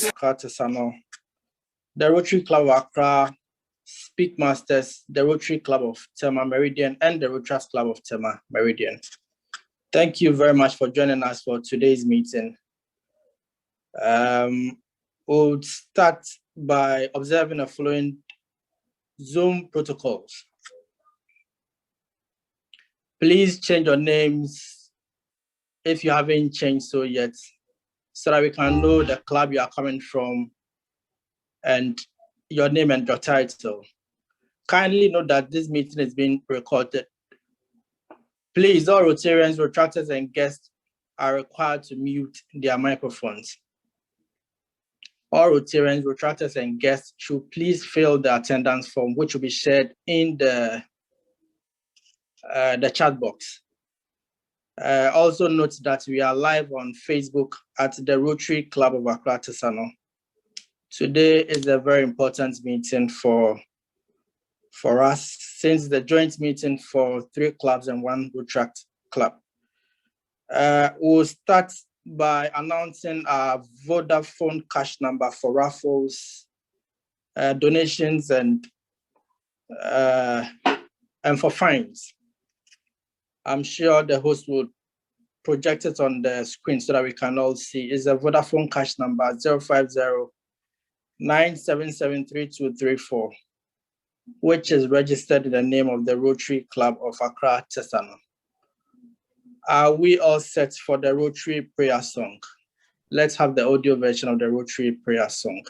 Accra-Tesano, the Rotary Club of Accra, Speakmasters, the Rotary Club of Tema-Meridian, and the Rotaract Club of Tema-Meridian. Thank you very much for joining us for today's meeting. We'll start by observing the following Zoom protocols. Please change your names if you haven't changed so yet, so that we can know the club you are coming from and your name and your title. Kindly note that this meeting is being recorded. Please, all Rotarians, Rotaractors, and guests are required to mute their microphones. All Rotarians, Rotaractors, and guests should please fill the attendance form, which will be shared in the chat box. Also note that we are live on Facebook at the Rotary Club of Accra-Tesano. Today is a very important meeting for us, since the joint meeting for 3 clubs and 1 Rotaract club. We'll start by announcing our Vodafone cash number for raffles, donations, and for fines. I'm sure the host will project it on the screen so that we can all see. It's a Vodafone cash number 050-977-3234, which is registered in the name of the Rotary Club of Accra-Tesano. Are we all set for the Rotary prayer song? Let's have the audio version of the Rotary prayer song.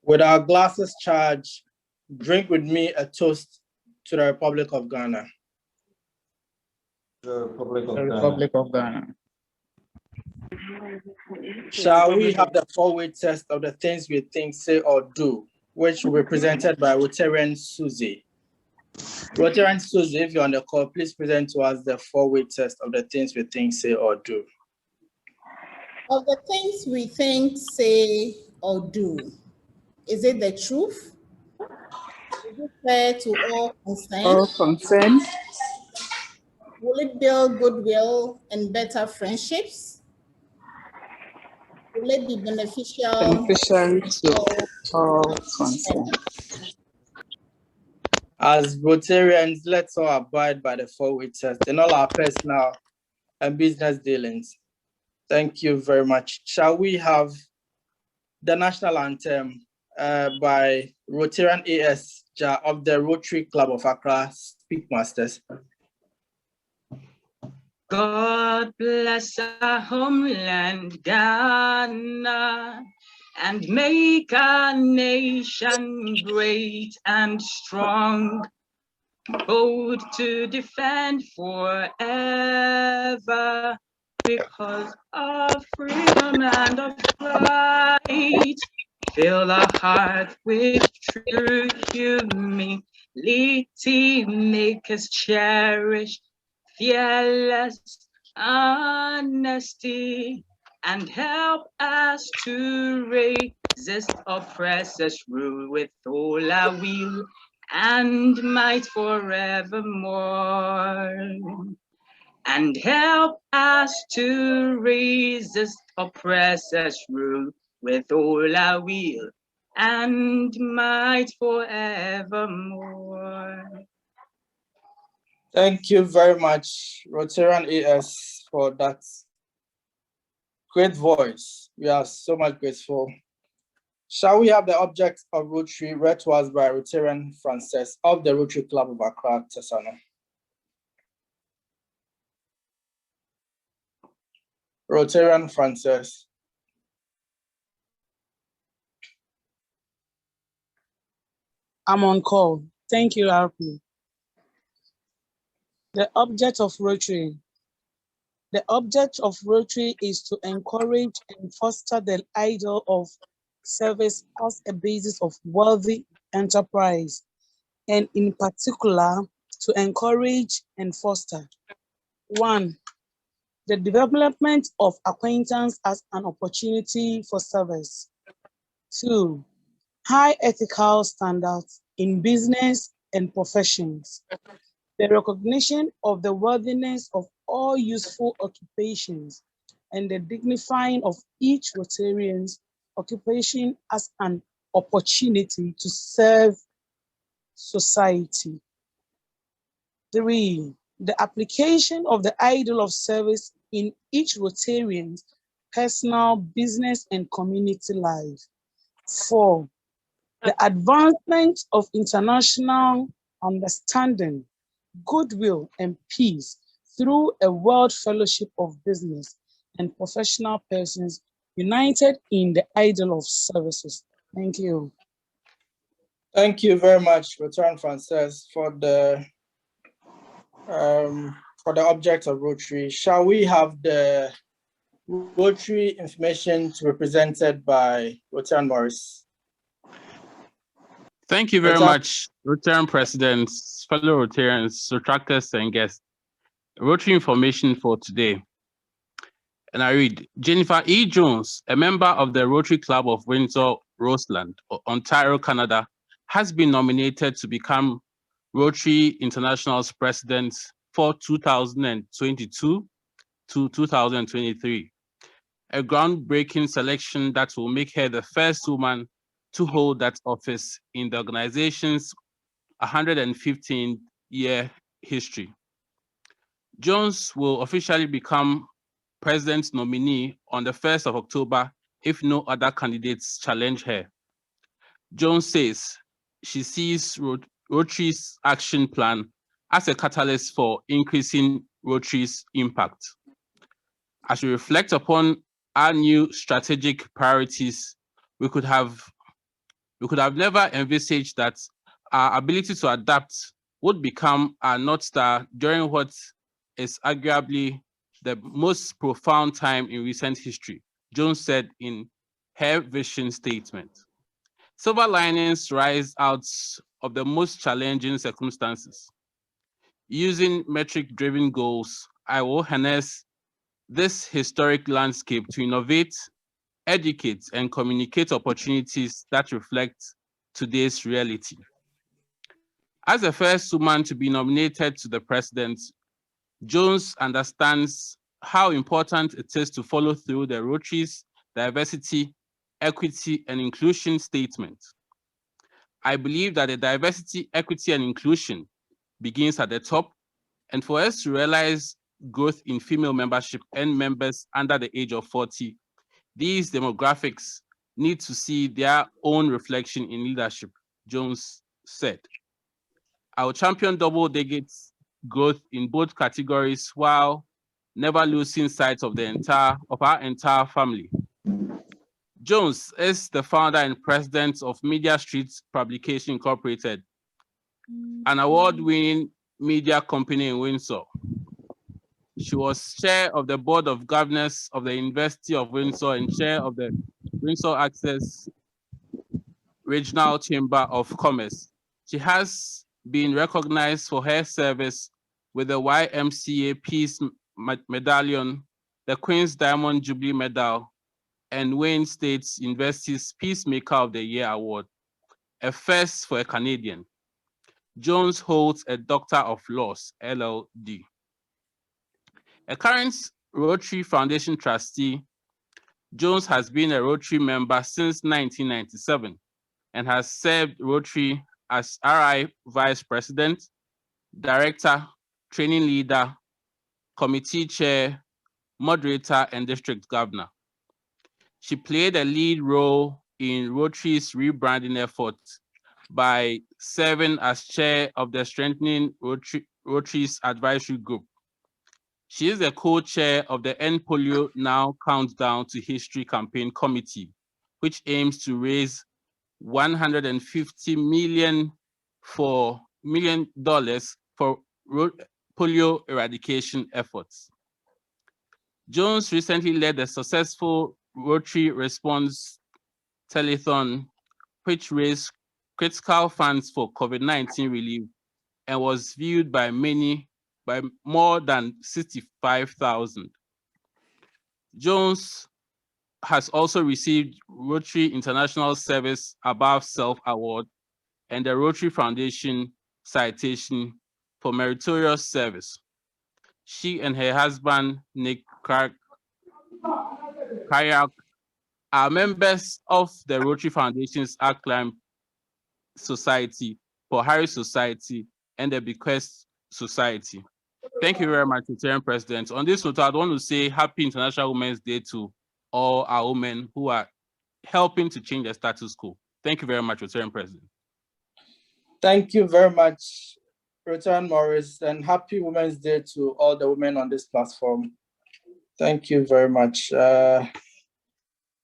With our glasses charged, drink with me a toast to the Republic of Ghana. The Republic of Ghana. Shall we have the 4-way test of the things we think, say, or do, which will be presented by Rotarian Susie. Rotarian Susie, if you're on the call, please present to us the 4-way test of the things we think, say, or do. Of the things we think, say, or do, is it the truth? Is it fair to all concerned? All concerned. Will it build goodwill and better friendships? Will it be beneficial to all concerned? As Rotarians, let's all abide by the 4-way test in all our personal and business dealings. Thank you very much. Shall we have the national anthem by Rotarian AS of the Rotary Club of Accra, Speakmasters? God bless our homeland, Ghana, and make our nation great and strong, bold to defend forever, because of freedom and of right. Fill our hearts with true humility, make us cherish fearless honesty, and help us to resist oppressors' rule with all our will and might forevermore. And help us to resist oppressors' rule with all our will and might forevermore. Thank you very much, Rotarian AS, for that great voice. We are so much grateful. Shall we have the object of Rotary read to us by Rotarian Frances of the Rotary Club of Accra-Tesano? Rotarian Frances. I'm on call. Thank you, RP. The object of Rotary. The object of Rotary is to encourage and foster the ideal of service as a basis of worthy enterprise, and in particular, to encourage and foster 1. The development of acquaintance as an opportunity for service. 2. High ethical standards in business and professions. The recognition of the worthiness of all useful occupations and the dignifying of each Rotarian's occupation as an opportunity to serve society. 3. The application of the ideal of service in each Rotarian's personal, business, and community life. 4. The advancement of international understanding, goodwill, and peace through a world fellowship of business and professional persons united in the ideal of services. Thank you. Thank you very much, Rotarian Frances, for the object of Rotary. Shall we have the Rotary information to be presented by Rotarian Morris? Thank you very much, Rotarian Presidents, fellow Rotarians, Rotaractors, and guests. Rotary information for today. And I read, Jennifer E. Jones, a member of the Rotary Club of Windsor, Roseland, Ontario, Canada, has been nominated to become Rotary International's president for 2022 to 2023. A groundbreaking selection that will make her the first woman to hold that office in the organization's 115-year history. Jones will officially become president nominee on the 1st of October if no other candidates challenge her. Jones says she sees Rotary's action plan as a catalyst for increasing Rotary's impact. As we reflect upon our new strategic priorities, we could have never envisaged that our ability to adapt would become our North Star during what is arguably the most profound time in recent history, Jones said in her vision statement. Silver linings rise out of the most challenging circumstances. Using metric-driven goals, I will harness this historic landscape to innovate, educate, and communicate opportunities that reflect today's reality. As the first woman to be nominated to the president, Jones understands how important it is to follow through the Rotary's diversity, equity, and inclusion statement. I believe that the diversity, equity, and inclusion begins at the top, and for us to realize growth in female membership and members under the age of 40, these demographics need to see their own reflection in leadership, Jones said. I will champion double-digit growth in both categories while never losing sight of our entire family. Jones is the founder and president of Media Street Publication Incorporated, an award-winning media company in Windsor. She was chair of the board of governors of the University of Windsor and chair of the Windsor Access Regional Chamber of Commerce. She has been recognized for her service with the YMCA Peace Medallion, the Queen's Diamond Jubilee Medal, and Wayne State University's Peacemaker of the Year Award, a first for a Canadian. Jones holds a Doctor of Laws, LLD. A current Rotary Foundation trustee, Jones has been a Rotary member since 1997 and has served Rotary as RI Vice President, Director, Training Leader, Committee Chair, Moderator, and District Governor. She played a lead role in Rotary's rebranding effort by serving as chair of the Strengthening Rotary's advisory group. She is the co-chair of the End Polio Now Countdown to History campaign committee, which aims to raise $150 million for polio eradication efforts. Jones recently led the successful Rotary Response Telethon, which raised critical funds for COVID-19 relief and was viewed by more than 65,000. Jones has also received Rotary International Service Above Self Award and the Rotary Foundation citation for meritorious service. She and her husband, Nick Kayak, are members of the Rotary Foundation's Acclaim Society, for Harris Society, and the Bequest Society. Thank you very much, Rotarian President. On this note, I'd want to say Happy International Women's Day to all our women who are helping to change the status quo. Thank you very much, Rotarian President. Thank you very much, Rotarian Morris, and happy Women's Day to all the women on this platform. Thank you very much.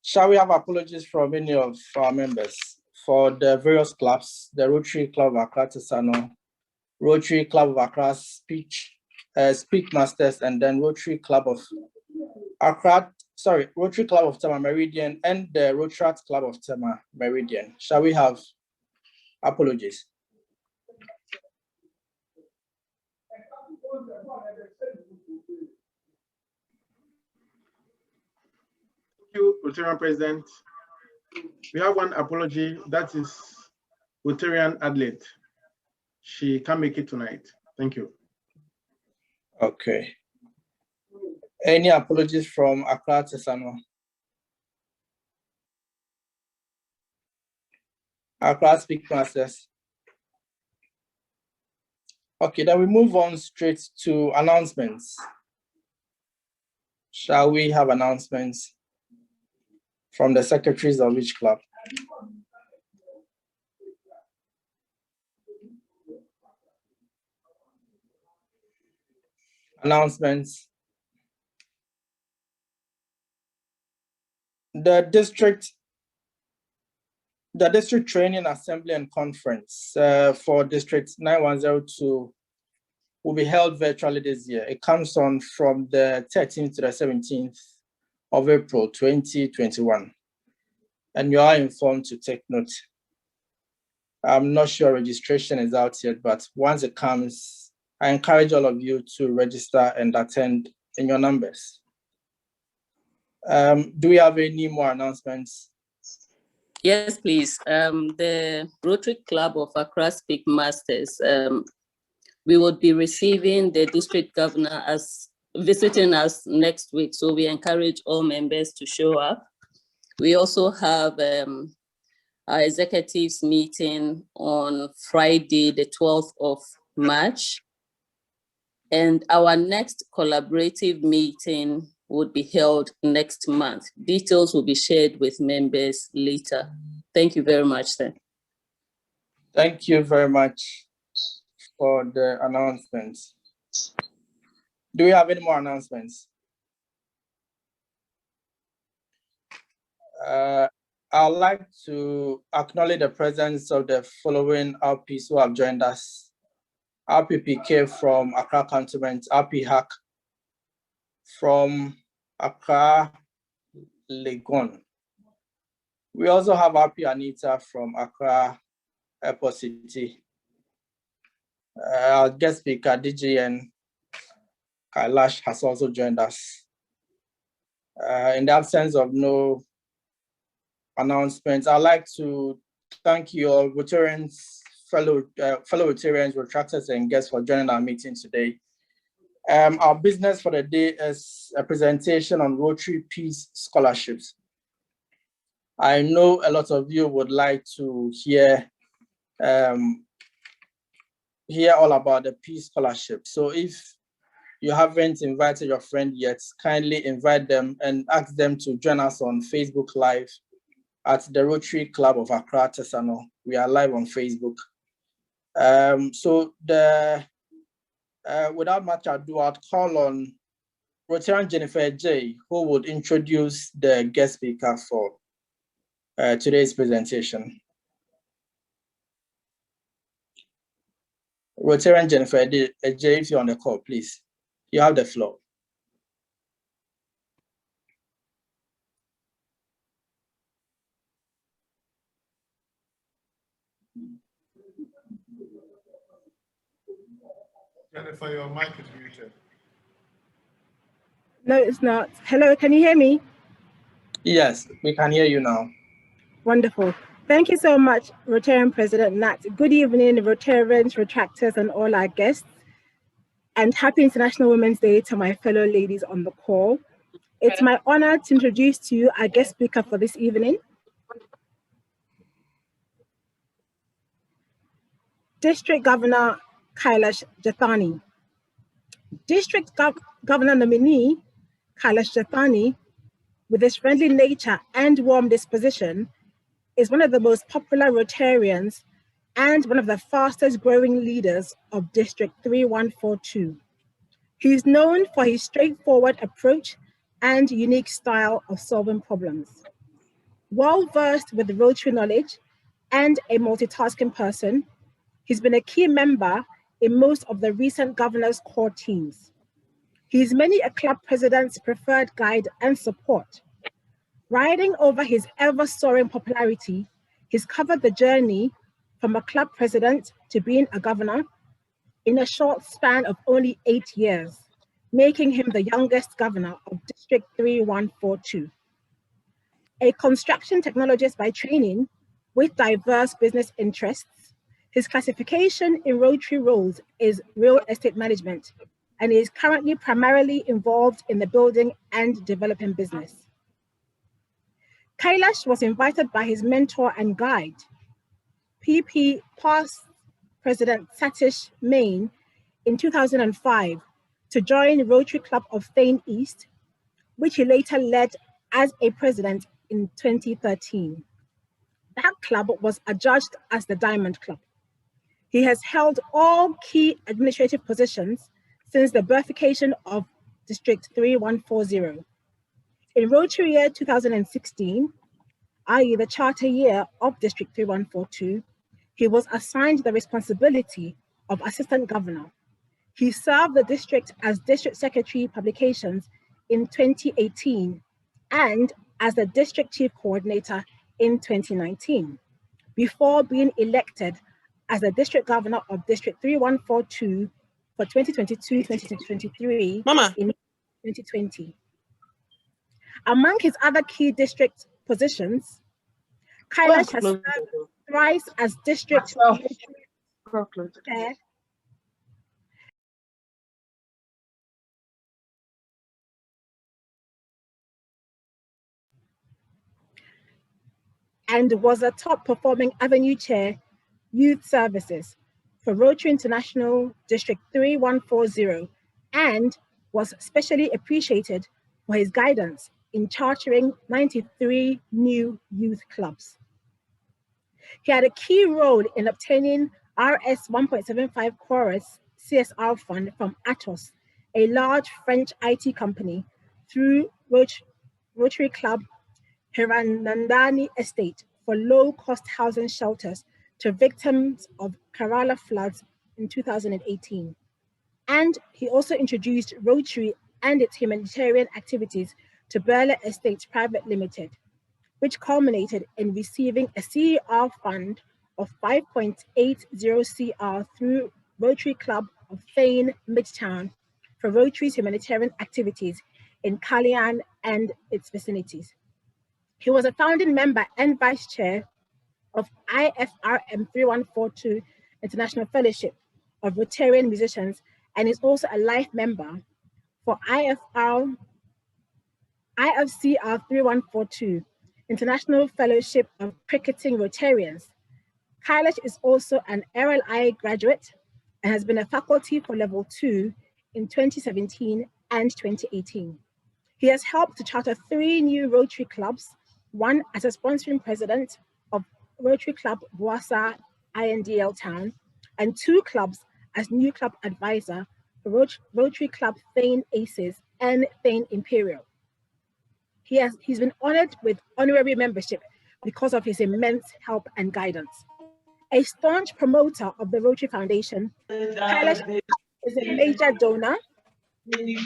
Shall we have apologies from any of our members for the various clubs, the Rotary Club of Accra-Tesano, Rotary Club of Accra Speakmasters, and then Rotary Club of Rotary Club of Tema-Meridian and the Rotaract Club of Tema-Meridian. Shall we have apologies? Thank you, Rotarian President. We have one apology, that is Rotarian Adelaide. She can't make it tonight. Thank you. Okay. Any apologies from Accra-Tesano? Accra Speakmasters. Okay, then we move on straight to announcements. Shall we have announcements from the secretaries of each club? Announcements. The district training assembly and conference for District 9102 will be held virtually this year. It comes on from the 13th to the 17th of April 2021. And you are informed to take note. I'm not sure registration is out yet, but once it comes, I encourage all of you to register and attend in your numbers. Do we have any more announcements? Yes, please. The Rotary Club of Accra Speakmasters, we would be receiving the district governor as visiting us next week. So we encourage all members to show up. We also have our executives meeting on Friday, the 12th of March. And our next collaborative meeting would be held next month. Details will be shared with members later. Thank you very much, sir. Thank you very much for the announcements. Do we have any more announcements? I'd like to acknowledge the presence of the following RPs who have joined us. RPPK from Accra Cantonment, RP Hack from Accra, Legon. We also have RP Anita from Accra Airport City. Our guest speaker, DGN Kailash, has also joined us. In the absence of no announcements, I'd like to thank you all, Rotarians, fellow Rotarians, Rotaractors, and guests for joining our meeting today. Our business for the day is a presentation on Rotary Peace Scholarships. I know a lot of you would like to hear all about the Peace Scholarship. So if you haven't invited your friend yet, kindly invite them and ask them to join us on Facebook Live at the Rotary Club of Accra-Tesano. We are live on Facebook. Without much ado, I'll call on Rotarian Jennifer J, who would introduce the guest speaker for today's presentation. Rotarian Jennifer J, if you're on the call, please, you have the floor. Jennifer, your mic is muted. No, it's not. Hello, can you hear me? Yes, we can hear you now. Wonderful. Thank you so much, Rotarian President Nat. Good evening, Rotarians, Retractors, and all our guests. And happy International Women's Day to my fellow ladies on the call. It's my honor to introduce to you our guest speaker for this evening, District Governor Kailash Jethani. District Governor nominee Kailash Jethani, with his friendly nature and warm disposition, is one of the most popular Rotarians and one of the fastest growing leaders of District 3142. He is known for his straightforward approach and unique style of solving problems. Well versed with Rotary knowledge and a multitasking person, he's been a key member in most of the recent governor's core teams. He is many a club president's preferred guide and support. Riding over his ever-soaring popularity, he's covered the journey from a club president to being a governor in a short span of only 8 years, making him the youngest governor of District 3142. A construction technologist by training with diverse business interests, his classification in Rotary roles is real estate management, and he is currently primarily involved in the building and developing business. Kailash was invited by his mentor and guide, PP past President Satish Main, in 2005 to join Rotary Club of Thane East, which he later led as a president in 2013. That club was adjudged as the Diamond Club. He has held all key administrative positions since the birthification of District 3140. In Rotary year 2016, i.e. the charter year of District 3142, he was assigned the responsibility of Assistant Governor. He served the district as District Secretary Publications in 2018 and as the District Chief Coordinator in 2019, before being elected as the District Governor of District 3142 for 2022-2023 in 2020. Among his other key district positions, Kailash has served thrice as District Chair and was a top performing Avenue Chair, Youth Services for Rotary International District 3140, and was specially appreciated for his guidance in chartering 93 new youth clubs. He had a key role in obtaining RS 1.75 Chorus CSR fund from Atos, a large French IT company, through Rotary Club Hiranandani Estate for low-cost housing shelters to victims of Kerala floods in 2018. And he also introduced Rotary and its humanitarian activities to Berla Estates Private Limited, which culminated in receiving a CER fund of 5.80 CR through Rotary Club of Thane Midtown for Rotary's humanitarian activities in Kalyan and its vicinities. He was a founding member and vice chair of IFRM 3142 International Fellowship of Rotarian Musicians, and is also a life member for IFCR 3142 International Fellowship of Cricketing Rotarians. Kailash is also an RLI graduate and has been a faculty for level 2 in 2017 and 2018. He has helped to charter 3 new Rotary clubs one as a sponsoring president of Rotary Club Boassa INDL Town, and 2 clubs as new club advisor for Rotary Club Thane Aces and Thane Imperial. He's been honored with honorary membership because of his immense help and guidance. A staunch promoter of the Rotary Foundation, Kailash is a major donor, a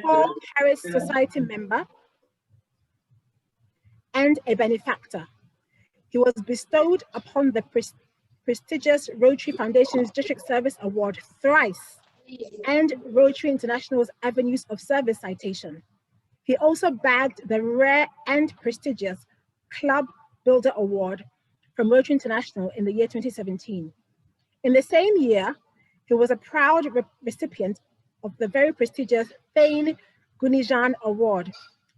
Paul Harris Society member, and a benefactor. He was bestowed upon the prestigious Rotary Foundation's District Service Award thrice and Rotary International's Avenues of Service citation. He also bagged the rare and prestigious Club Builder Award from Rotary International in the year 2017. In the same year, he was a proud recipient of the very prestigious Thane Gunijan Award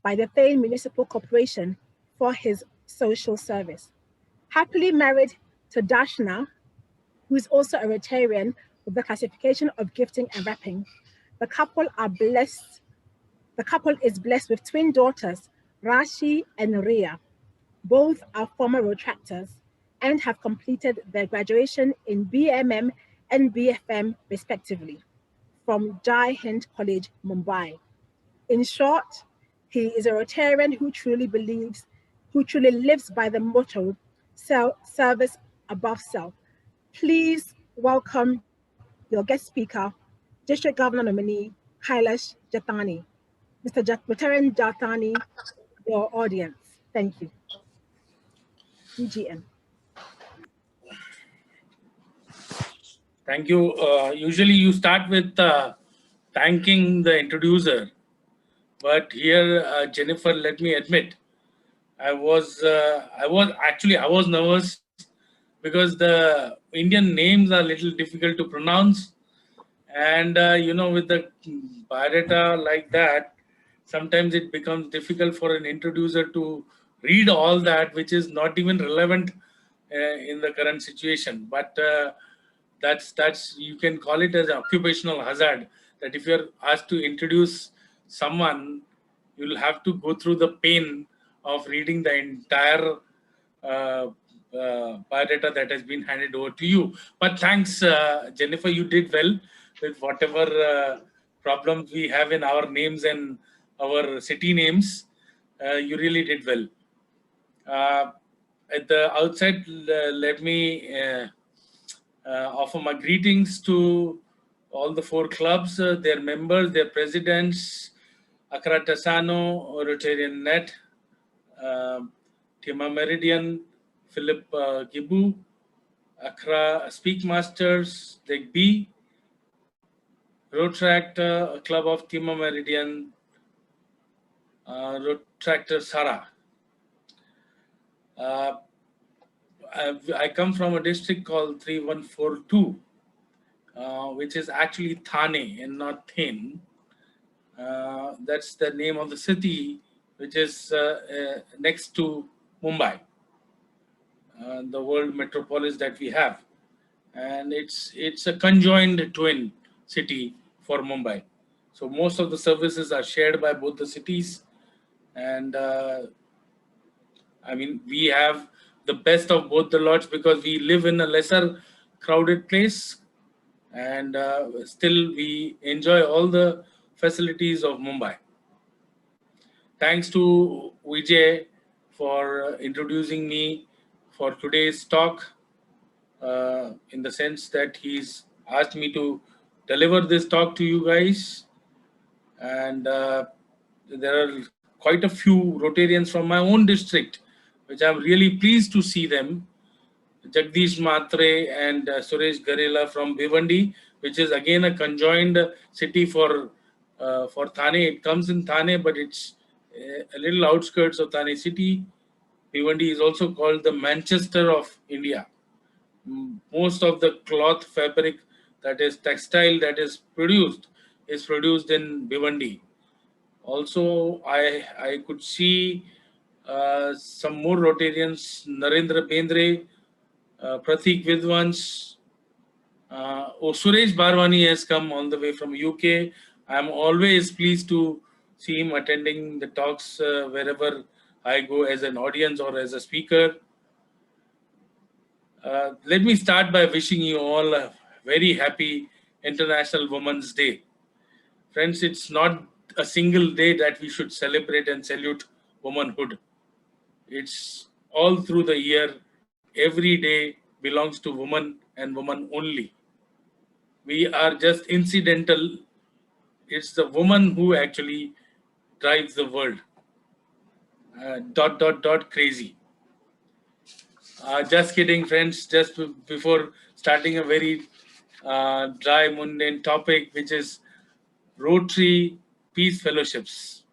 by the Thane Municipal Corporation for his social service. Happily married to Dashna, who is also a Rotarian with the classification of gifting and wrapping, the couple is blessed with twin daughters, Rashi and Ria. Both are former Rotaractors and have completed their graduation in BMM and BFM respectively from Jai Hind College, Mumbai. In short, he is a Rotarian who truly lives by the motto, service above self. Please welcome your guest speaker, District Governor nominee, Kailash Jethani. Mr. Rotarian Jethani, your audience. Thank you. DGN. Thank you. Usually you start with thanking the introducer, but here, Jennifer, let me admit, I was nervous because the Indian names are a little difficult to pronounce, and with the biodata like that, sometimes it becomes difficult for an introducer to read all that, which is not even relevant in the current situation. But that's you can call it as an occupational hazard, that if you're asked to introduce someone, you'll have to go through the pain of reading the entire biodata that has been handed over to you. But thanks, Jennifer, you did well with whatever problems we have in our names and our city names. You really did well. At the outset, let me offer my greetings to all the 4 clubs, their members, their presidents, Accra-Tesano, Rotarian Net, Tema-Meridian, Philip Gibu, Accra Speakmasters, Degbi, Rotaract Club of Tema-Meridian, Rotaractor Sara. I come from a district called 3142, which is actually Thane and not Thane. That's the name of the city, which is next to Mumbai, the world metropolis that we have. And it's a conjoined twin city for Mumbai. So most of the services are shared by both the cities. And I mean, we have the best of both the lots because we live in a lesser crowded place, and still we enjoy all the facilities of Mumbai. Thanks to Vijay for introducing me for today's talk, in the sense that he's asked me to deliver this talk to you guys. And there are quite a few Rotarians from my own district, which I'm really pleased to see them. Jagdish Matre and Suresh Garela from Bhiwandi, which is again a conjoined city for Thane. It comes in Thane, but it's a little outskirts of Thane city. Bhiwandi is also called the Manchester of India. Most of the cloth fabric, that is textile, that is produced in Bhiwandi. Also, I could see some more Rotarians, Narendra Bendre, Pratik Vidwans, Suresh Barwani has come all the way from UK. I'm always pleased to see him attending the talks wherever I go as an audience or as a speaker. Let me start by wishing you all a very happy International Women's Day. Friends, it's not a single day that we should celebrate and salute womanhood. It's all through the year. Every day belongs to woman and woman only. We are just incidental. It's the woman who actually drives the world. Crazy. Just kidding, friends. Just before starting a very dry, mundane topic, which is Rotary Peace Fellowships.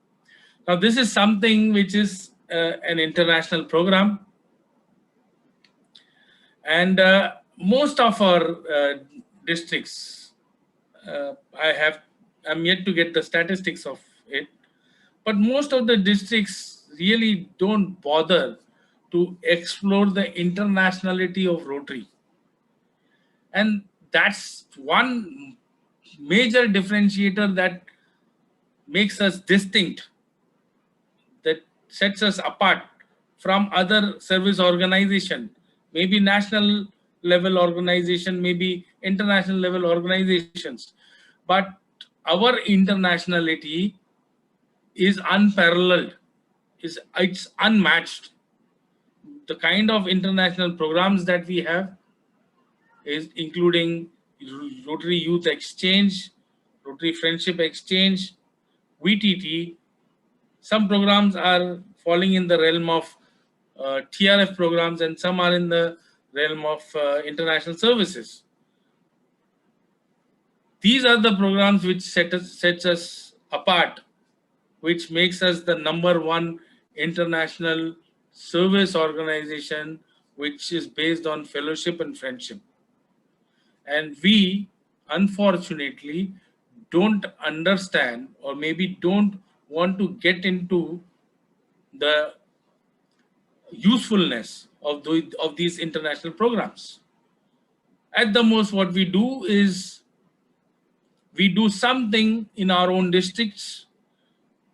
Now, this is something which is an international program. And most of our districts, I'm yet to get the statistics of it, but most of the districts really don't bother to explore the internationality of Rotary. And that's one major differentiator that makes us distinct, that sets us apart from other service organization, maybe national level organization, maybe international level organizations. But our internationality is unparalleled, it's unmatched. The kind of international programs that we have is including Rotary Youth Exchange, Rotary Friendship Exchange, VTT. Some programs are falling in the realm of TRF programs, and some are in the realm of international services. These are the programs which sets us apart, which makes us the #1 international service organization, which is based on fellowship and friendship. And we, unfortunately, don't understand, or maybe don't want to get into the usefulness of these international programs. At the most, what we do is we do something in our own districts,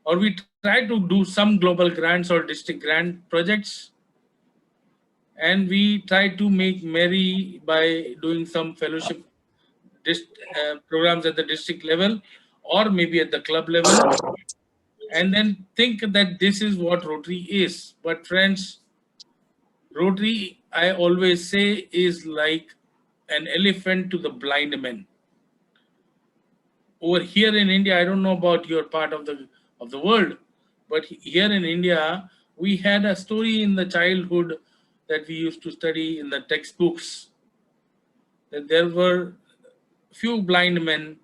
or we try to do some global grants or district grant projects, and we try to make merry by doing some fellowship programs at the district level, or maybe at the club level, and then think that this is what Rotary is. But friends, Rotary, I always say, is like an elephant to the blind man. Over here in India, I don't know about your part of the world, but here in India, we had a story in the childhood that we used to study in the textbooks, that there were few blind men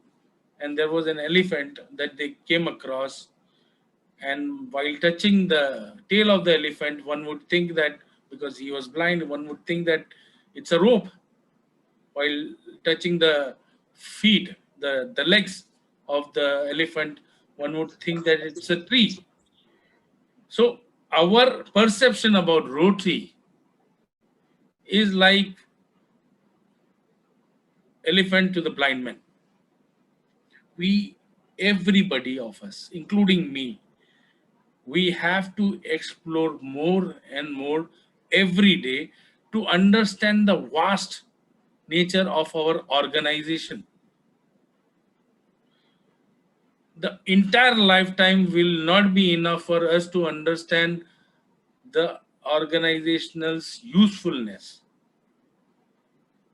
and there was an elephant that they came across, and while touching the tail of the elephant, one would think that, because he was blind, one would think that it's a rope. While touching the feet, the legs of the elephant, one would think that it's a tree. So our perception about Rotary is like elephant to the blind man. Everybody of us, including me, we have to explore more and more every day to understand the vast nature of our organization. The entire lifetime will not be enough for us to understand the organizational's usefulness.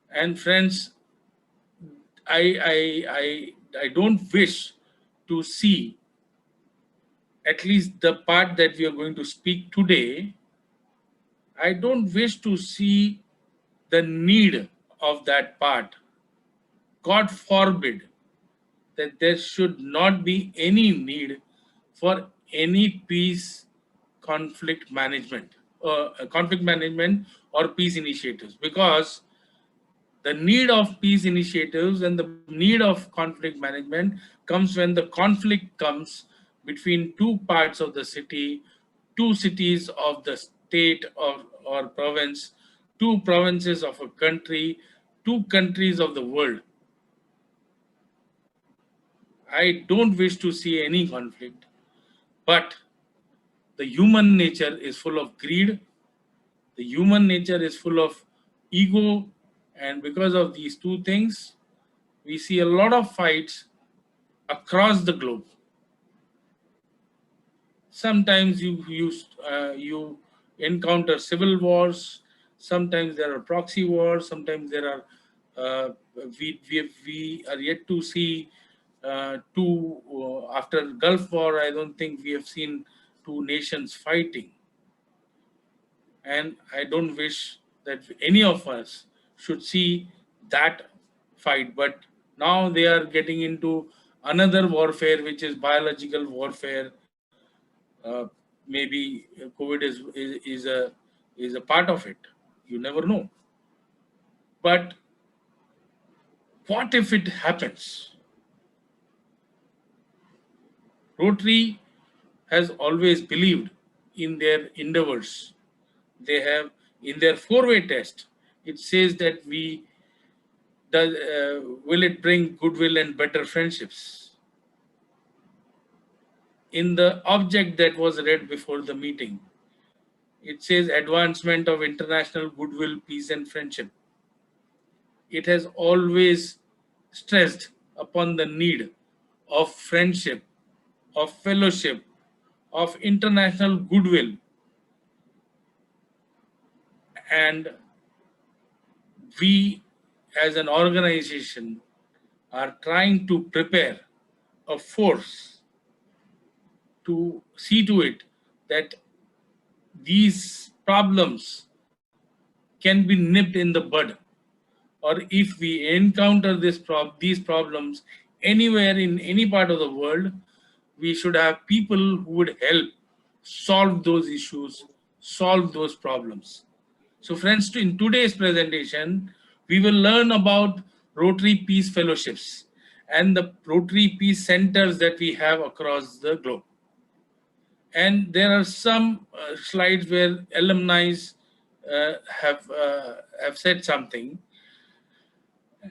And friends, I don't wish to see, at least the part that we are going to speak today, I don't wish to see the need of that part. God forbid that there should not be any need for any peace conflict management or peace initiatives, because the need of peace initiatives and the need of conflict management comes when the conflict comes between two parts of the city, two cities of the state or province, two provinces of a country, two countries of the world. I don't wish to see any conflict, but the human nature is full of greed, the human nature is full of ego, and because of these two things, we see a lot of fights across the globe. Sometimes you encounter civil wars, sometimes there are proxy wars, sometimes there are we are yet to see after Gulf War. I don't think we have seen two nations fighting, and I don't wish that any of us should see that fight. But now they are getting into another warfare, which is biological warfare. Maybe COVID is a part of it. You never know. But what if it happens? Rotary has always believed in their endeavors. They have, in their four-way test, it says that will it bring goodwill and better friendships? In the object that was read before the meeting, it says advancement of international goodwill, peace and friendship. It has always stressed upon the need of friendship, of fellowship, of international goodwill. And we as an organization are trying to prepare a force to see to it that these problems can be nipped in the bud, or if we encounter these problems anywhere in any part of the world, we should have people who would help solve those issues, solve those problems. So friends, in today's presentation, we will learn about Rotary Peace Fellowships and the Rotary Peace Centers that we have across the globe. And there are some slides where alumni have said something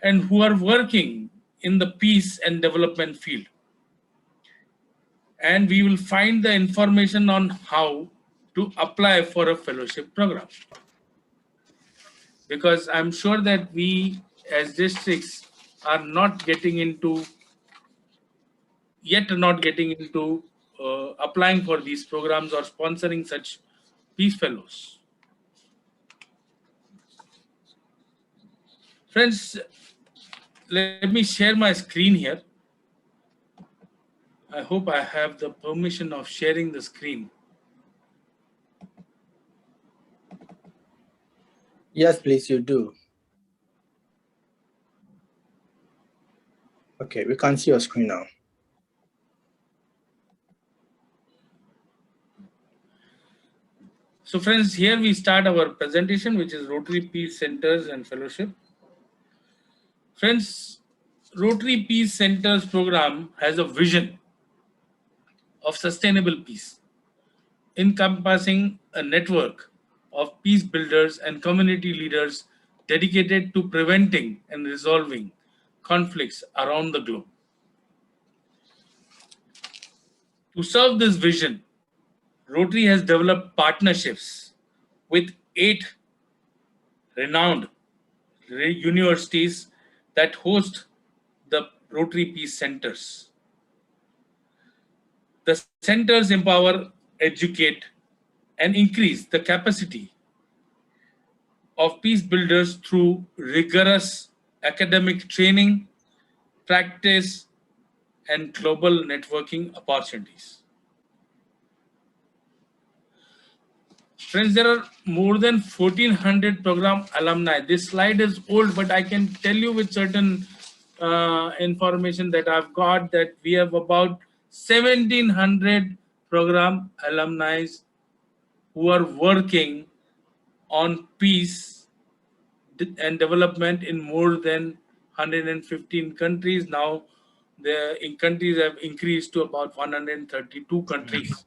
and who are working in the peace and development field. And we will find the information on how to apply for a fellowship program. Because I'm sure that we as districts are not getting into applying for these programs or sponsoring such peace fellows. Friends, let me share my screen here. I hope I have the permission of sharing the screen. Yes, please, you do. Okay, we can see your screen now. So friends, here we start our presentation, which is Rotary Peace Centers and Fellowship. Friends, Rotary Peace Centers program has a vision of sustainable peace, encompassing a network of peace builders and community leaders dedicated to preventing and resolving conflicts around the globe. To serve this vision, Rotary has developed partnerships with 8 renowned universities that host the Rotary Peace Centers. The centers empower, educate, and increase the capacity of peace builders through rigorous academic training, practice, and global networking opportunities. Friends, there are more than 1,400 program alumni. This slide is old, but I can tell you with certain information that I've got that we have about 1,700 program alumni who are working on peace and development in more than 115 countries. Now, the countries have increased to about 132 countries.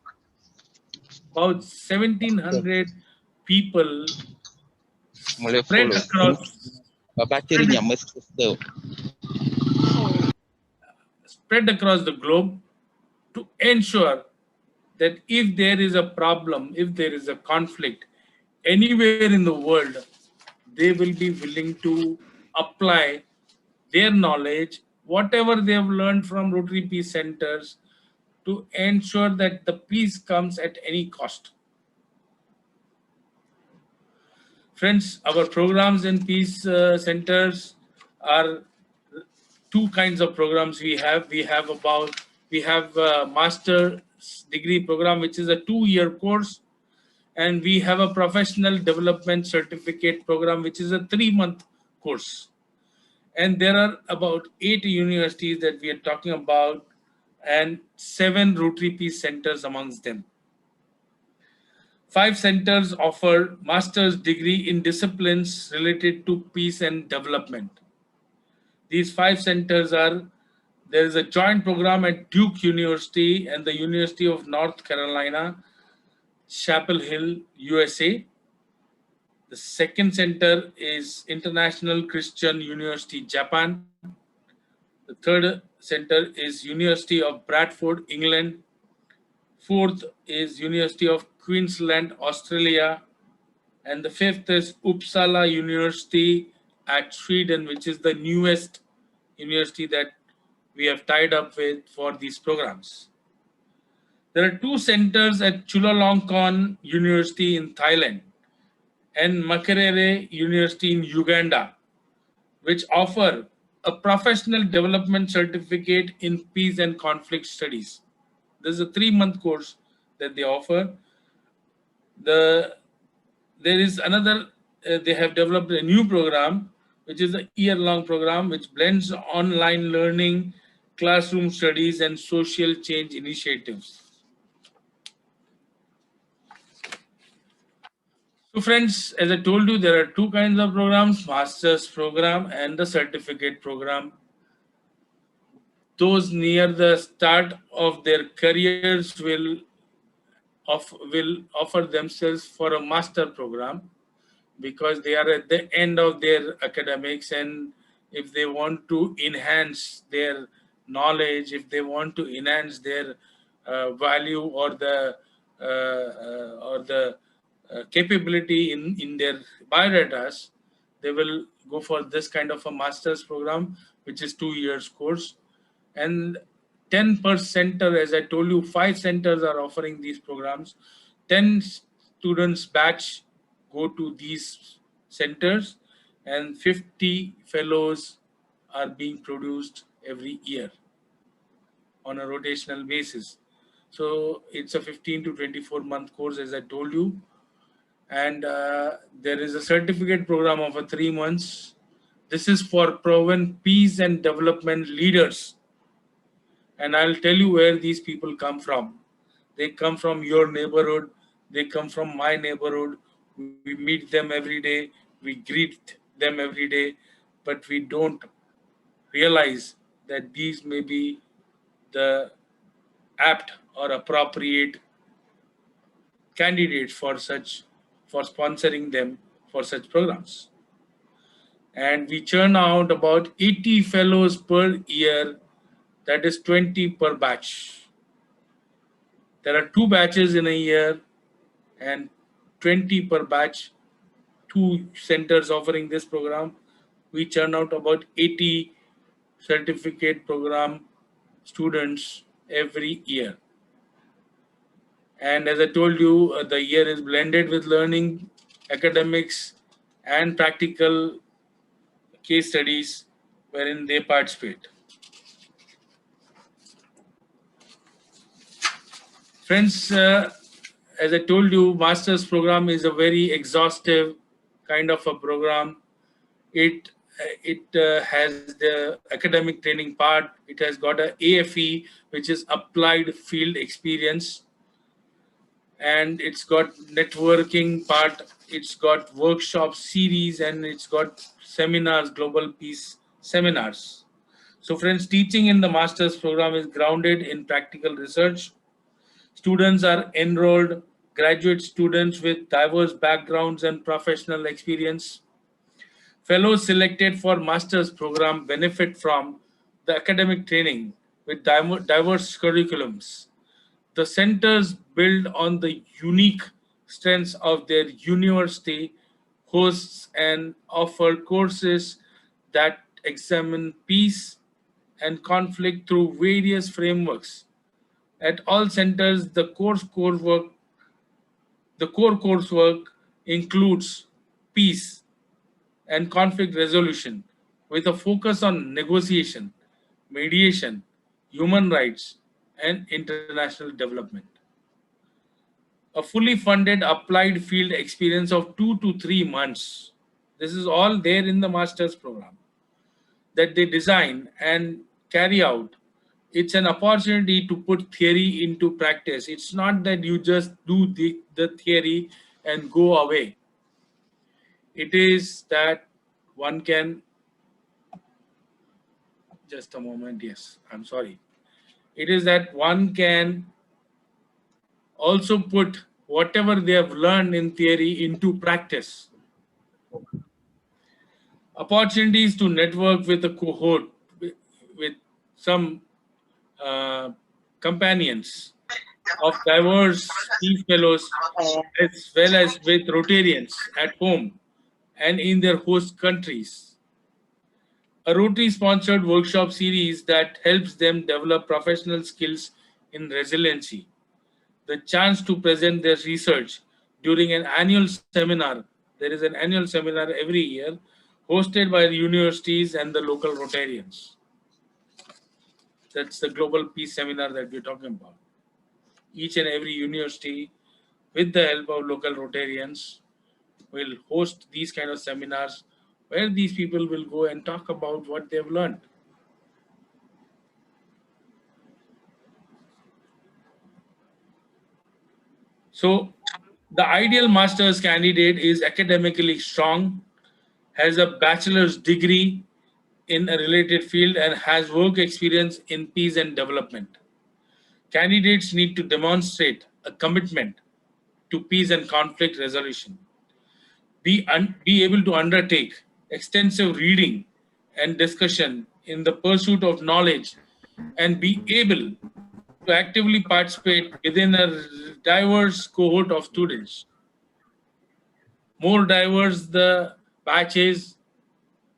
About 1,700 people spread across the globe to ensure that if there is a problem, if there is a conflict anywhere in the world, they will be willing to apply their knowledge, whatever they have learned from Rotary Peace Centers, to ensure that the peace comes at any cost. Friends, our programs in peace centers are two kinds of programs we have. We have a master's degree program, which is a 2-year course, and we have a professional development certificate program, which is a 3-month course. And there are about 8 universities that we are talking about, and 7 Rotary Peace Centers amongst them. 5 centers offer master's degree in disciplines related to peace and development. These 5 centers are, there is a joint program at Duke University and the University of North Carolina, Chapel Hill, USA. The second center is International Christian University, Japan. The third center is University of Bradford, England. Fourth is University of Queensland, Australia. And the fifth is Uppsala University at Sweden, which is the newest university that we have tied up with for these programs. There are 2 centers at Chulalongkorn University in Thailand and Makerere University in Uganda, which offer a professional development certificate in peace and conflict studies. This is a 3-month course that they offer. There is another, they have developed a new program, which is a year-long program, which blends online learning, classroom studies, and social change initiatives. So friends, as I told you, there are 2 kinds of programs, master's program and the certificate program. Those near the start of their careers will offer themselves for a master program, because they are at the end of their academics, and if they want to enhance their knowledge, if they want to enhance their value or the capability in their biodatas, they will go for this kind of a master's program, which is 2 years course. And 10 per center, as I told you, 5 centers are offering these programs. 10 students batch go to these centers, and 50 fellows are being produced every year on a rotational basis. So it's a 15 to 24-month course, as I told you. And there is a certificate program of 3 months. This is for proven peace and development leaders. And I'll tell you where these people come from. They come from your neighborhood. They come from my neighborhood. We meet them every day. We greet them every day. But we don't realize that these may be the apt or appropriate candidates for sponsoring them for such programs. And we churn out about 80 fellows per year. That is 20 per batch. There are 2 batches in a year and 20 per batch, 2 centers offering this program. We churn out about 80 certificate program students every year. And as I told you, the year is blended with learning, academics, and practical case studies wherein they participate. Friends, as I told you, master's program is a very exhaustive kind of a program. It has the academic training part. It has got an AFE, which is applied field experience. And it's got networking part. It's got workshop series, and it's got seminars, global peace seminars. So friends, teaching in the master's program is grounded in practical research. Students are enrolled graduate students with diverse backgrounds and professional experience. Fellows selected for master's program benefit from the academic training with diverse curriculums. The centers build on the unique strengths of their university, hosts and offer courses that examine peace and conflict through various frameworks. At all centers, the core coursework includes peace and conflict resolution with a focus on negotiation, mediation, human rights, and international development. A fully funded applied field experience of 2 to 3 months. This is all there in the master's program that they design and carry out. It's an opportunity to put theory into practice. It's not that you just do the theory and go away. It is that one can, just a moment, yes, I'm sorry. It is that one can also put whatever they have learned in theory into practice. Opportunities to network with a cohort, with some companions of diverse peace fellows, as well as with Rotarians at home and in their host countries. A Rotary-sponsored workshop series that helps them develop professional skills in resiliency. The chance to present their research during an annual seminar. There is an annual seminar every year hosted by universities and the local Rotarians. That's the Global Peace Seminar that we're talking about. Each and every university, with the help of local Rotarians, will host these kind of seminars where these people will go and talk about what they've learned. So the ideal master's candidate is academically strong, has a bachelor's degree in a related field, and has work experience in peace and development. Candidates need to demonstrate a commitment to peace and conflict resolution, be able to undertake extensive reading and discussion in the pursuit of knowledge, and be able to actively participate within a diverse cohort of students. More diverse the batch is,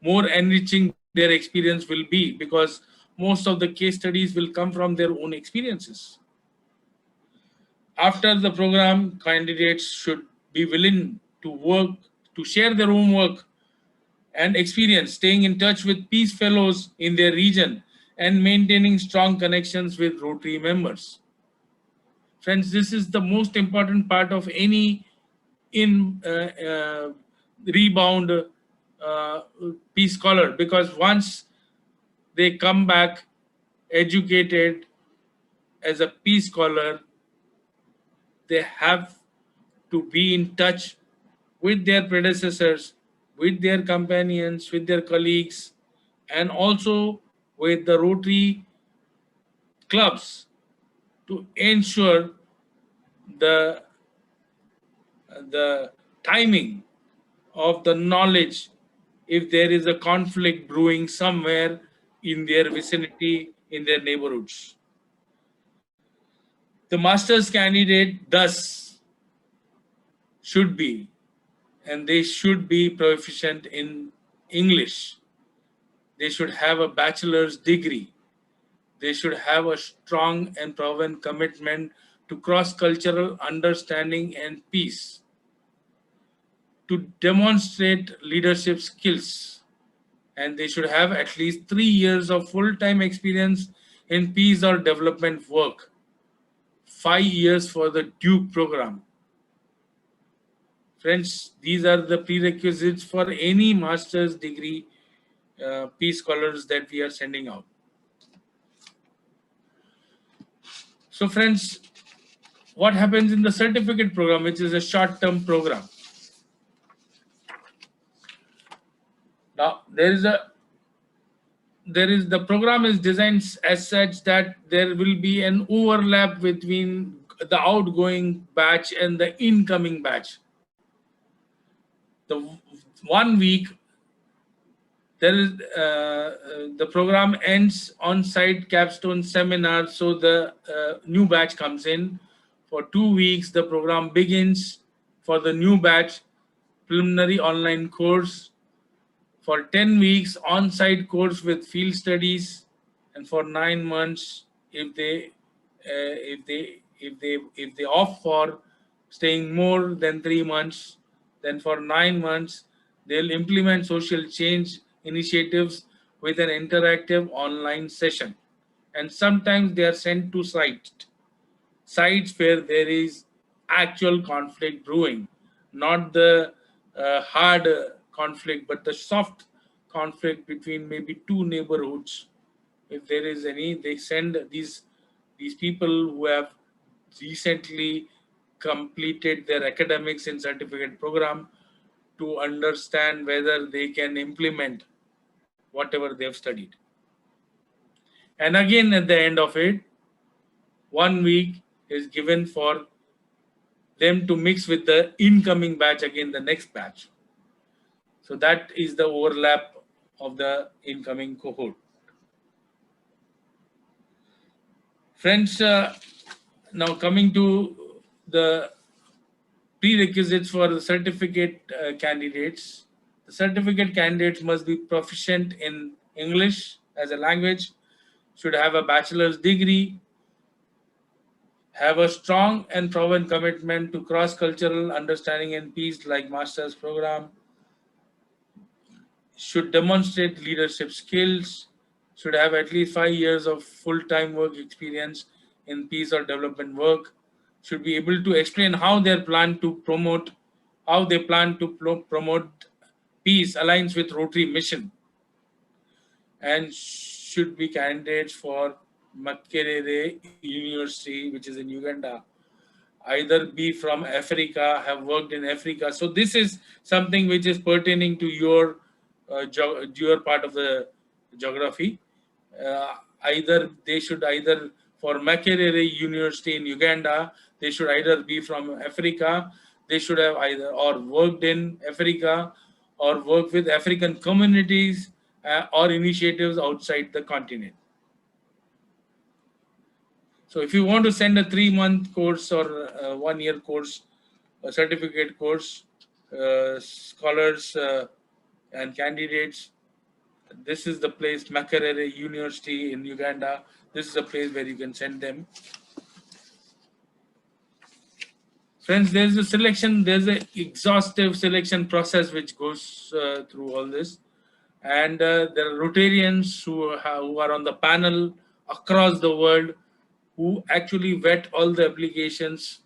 more enriching their experience will be, because most of the case studies will come from their own experiences. After the program, candidates should be willing to work, to share their own work and experience, staying in touch with peace fellows in their region, and maintaining strong connections with Rotary members. Friends, this is the most important part of any rebound peace scholar, because once they come back educated as a peace scholar, they have to be in touch with their predecessors, with their companions, with their colleagues, and also with the Rotary clubs to ensure the timing of the knowledge if there is a conflict brewing somewhere in their vicinity, in their neighborhoods. The master's candidate thus should be, and they should be proficient in English. They should have a bachelor's degree. They should have a strong and proven commitment to cross-cultural understanding and peace, to demonstrate leadership skills, and they should have at least 3 years of full-time experience in peace or development work, 5 years for the Duke program. Friends, these are the prerequisites for any master's degree peace scholars that we are sending out. So friends, what happens in the certificate program, which is a short-term program? Now, the program is designed as such that there will be an overlap between the outgoing batch and the incoming batch. The 1 week There is the program ends on-site capstone seminar, so the new batch comes in. For 2 weeks, the program begins for the new batch preliminary online course. For 10 weeks, on-site course with field studies, and for 9 months, if they opt for staying more than 3 months, then for 9 months they'll implement social change initiatives with an interactive online session. And sometimes they are sent to sites where there is actual conflict brewing, not the hard conflict, but the soft conflict between maybe two neighborhoods. If there is any, they send these people who have recently completed their academics in certificate program to understand whether they can implement whatever they have studied. And again, at the end of it, 1 week is given for them to mix with the incoming batch, again the next batch. So that is the overlap of the incoming cohort. Friends, now coming to the prerequisites for the certificate candidates. The certificate candidates must be proficient in English as a language, should have a bachelor's degree, have a strong and proven commitment to cross-cultural understanding and peace like master's program, should demonstrate leadership skills, should have at least 5 years of full-time work experience in peace or development work, should be able to explain how they plan to promote peace aligns with Rotary mission, and should be candidates for Makerere University, which is in Uganda. Either be from Africa, have worked in Africa. So this is something which is pertaining to your part of the geography. Either for Makerere University in Uganda, they should either be from Africa, they should have either or worked in Africa or worked with African communities or initiatives outside the continent. So if you want to send a 3-month course or a 1-year course, a certificate course, scholars and candidates, this is the place, Makerere University in Uganda. This is a place where you can send them. Friends, there's an exhaustive selection process which goes through all this. And there are Rotarians who are on the panel across the world who actually vet all the applications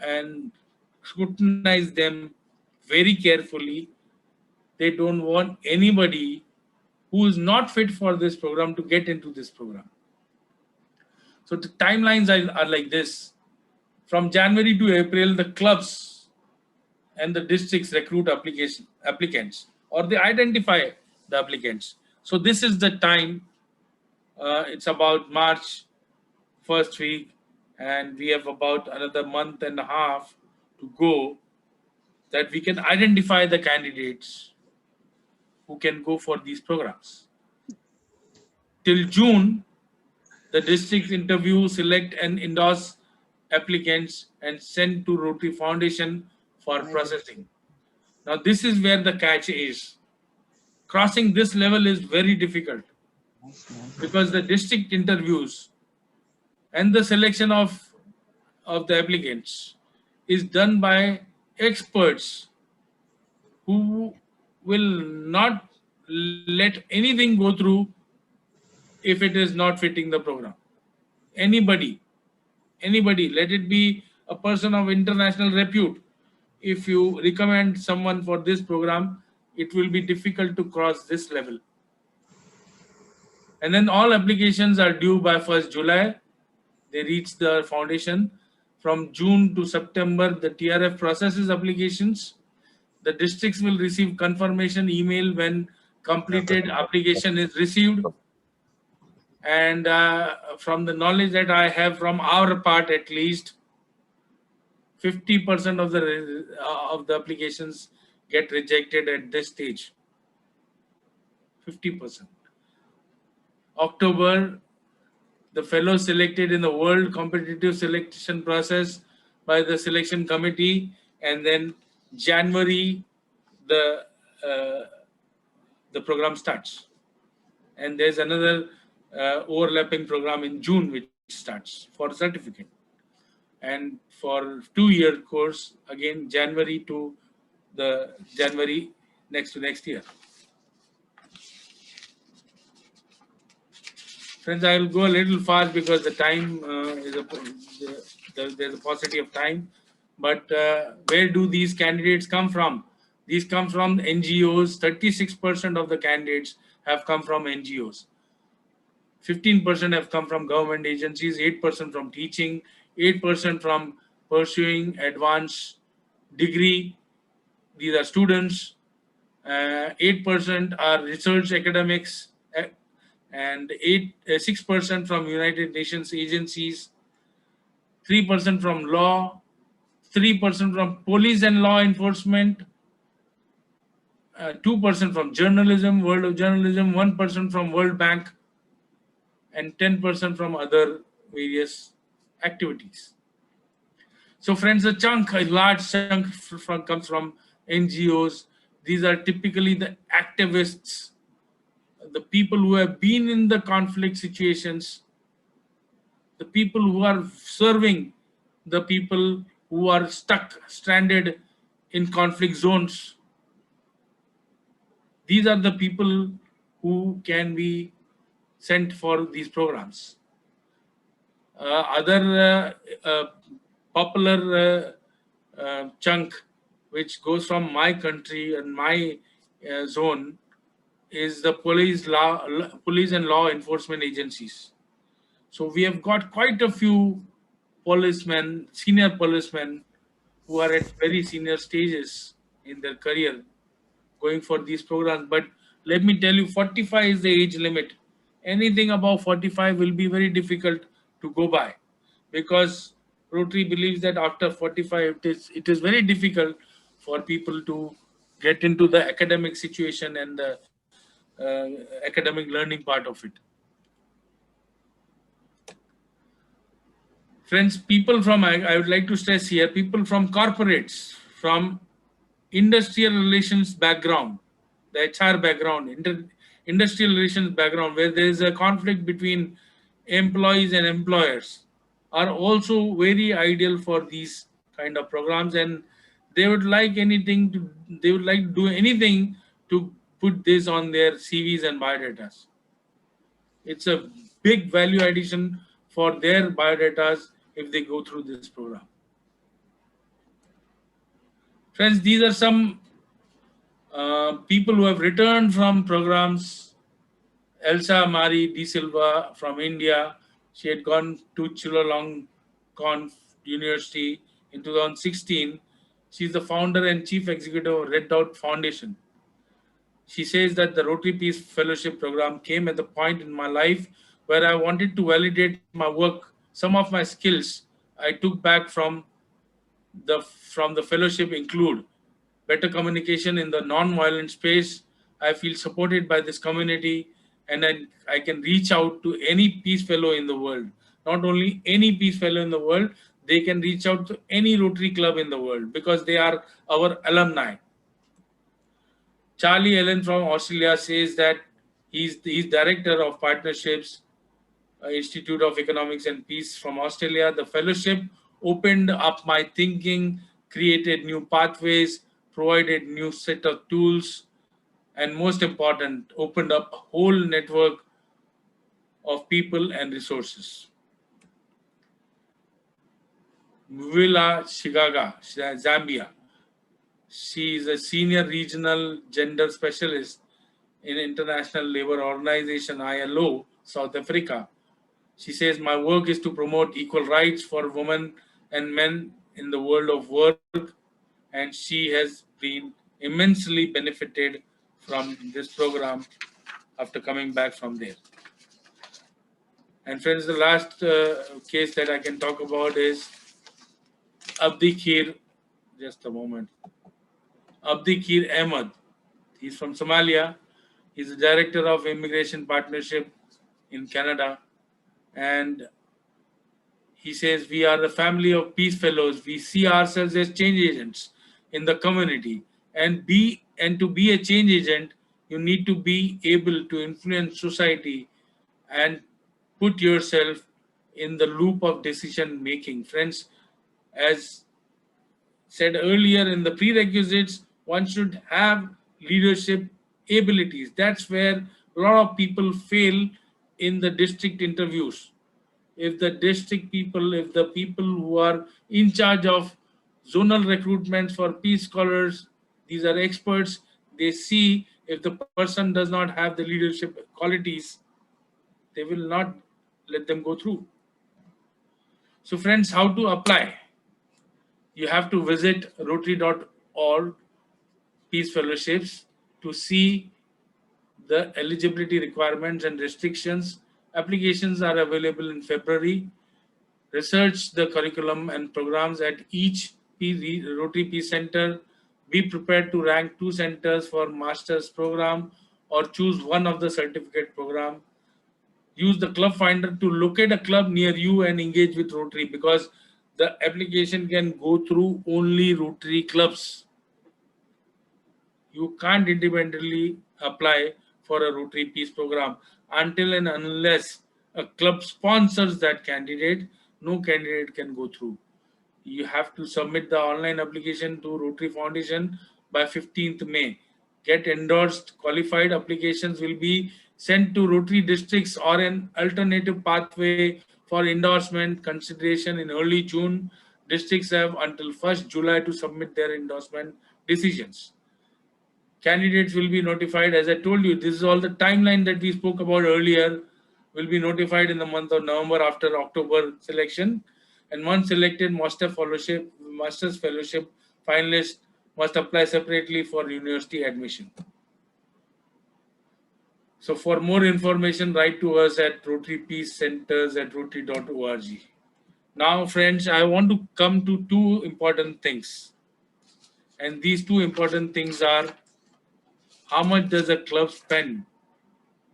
and scrutinize them very carefully. They don't want anybody who is not fit for this program to get into this program. So the timelines are like this. From January to April, the clubs and the districts recruit applicants, or they identify the applicants. So this is the time. It's about March first week, and we have about another month and a half to go that we can identify the candidates who can go for these programs. Till June, the districts interview, select and endorse applicants and send to Rotary Foundation for processing. Now this is where the catch is. Crossing this level is very difficult because the district interviews and the selection of the applicants is done by experts who will not let anything go through if it is not fitting the program. Anybody, let it be a person of international repute. If you recommend someone for this program, it will be difficult to cross this level. And then all applications are due by 1st July. They reach the foundation. From June to September, the TRF processes applications. The districts will receive confirmation email when completed application is received. And from the knowledge that I have from our part, at least 50% of the applications get rejected at this stage. 50%. October, the fellows selected in the world competitive selection process by the selection committee, and then January, the program starts. And there's another overlapping program in June which starts for certificate. And for 2-year course, again, January to the January next year. Friends, I will go a little fast because the time there's a paucity of time. But where do these candidates come from? These come from NGOs. 36% of the candidates have come from NGOs. 15% have come from government agencies, 8% from teaching, 8% from pursuing advanced degree. These are students. 8% are research academics, and 6% from United Nations agencies, 3% from law, 3% from police and law enforcement, 2% from journalism, World of Journalism, 1% from World Bank, and 10% from other various activities. So friends, a large chunk comes from NGOs. These are typically the activists, the people who have been in the conflict situations, the people who are serving the people who are stranded in conflict zones. These are the people who can be sent for these programs. Other popular chunk which goes from my country and my zone is the police and law enforcement agencies. So we have got quite a few policemen, senior policemen, who are at very senior stages in their career going for these programs. But let me tell you, 45 is the age limit. Anything above 45 will be very difficult to go by, because Rotary believes that after 45, it is very difficult for people to get into the academic situation and the academic learning part of it. Friends, people from, I would like to stress here, people from corporates, from industrial relations background, the HR background, industrial relations background, where there is a conflict between employees and employers, are also very ideal for these kind of programs, and they would like to do anything to put this on their CVs and biodatas. It's a big value addition for their biodatas if they go through this program. Friends, these are some people who have returned from programs. Elsa Marie De Silva from India. She had gone to Chulalongkorn University in 2016. She's the founder and chief executive of Red Dot Foundation. She says that the Rotary Peace Fellowship program came at the point in my life where I wanted to validate my work. Some of my skills I took back from the fellowship include better communication in the non-violent space. I feel supported by this community, and I can reach out to any peace fellow in the world. Not only any peace fellow in the world, they can reach out to any Rotary club in the world because they are our alumni. Charlie Allen from Australia says that he's director of partnerships, Institute of Economics and Peace from Australia. The fellowship opened up my thinking, created new pathways, provided new set of tools, and most important, opened up a whole network of people and resources. Mwila Shigaga, Zambia. She is a senior regional gender specialist in International Labour Organization, ILO, South Africa. She says, my work is to promote equal rights for women and men in the world of work, and she has been immensely benefited from this program after coming back from there. And friends, the last case that I can talk about is Abdikir, just a moment. Abdikir Ahmed. He's from Somalia. He's the director of Immigration Partnership in Canada. And he says, we are the family of peace fellows. We see ourselves as change agents in the community. And to be a change agent, you need to be able to influence society and put yourself in the loop of decision making. Friends, as said earlier in the prerequisites, one should have leadership abilities. That's where a lot of people fail in the district interviews. If the district people, if the people who are in charge of zonal recruitments for peace scholars, these are experts, they see if the person does not have the leadership qualities, they will not let them go through. So friends, how to apply? You have to visit rotary.org Peace Fellowships to see the eligibility requirements and restrictions. Applications are available in February. Research the curriculum and programs at each Rotary Peace Center. Be prepared to rank 2 centers for master's program or choose one of the certificate program. Use the club finder to locate a club near you and engage with Rotary, because the application can go through only Rotary clubs. You can't independently apply for a Rotary Peace program until and unless a club sponsors that candidate. No candidate can go through. You have to submit the online application to Rotary Foundation by 15th May. Get endorsed. Qualified applications will be sent to Rotary districts or an alternative pathway for endorsement consideration in early June. Districts have until 1st July to submit their endorsement decisions. Candidates will be notified. As I told you, this is all the timeline that we spoke about earlier, will be notified in the month of November after October selection. And once selected, Master's Fellowship finalists must apply separately for university admission. So for more information, write to us at Rotary Peace Centers at rotary.org. Now, friends, I want to come to 2 important things. And these 2 important things are, how much does a club spend,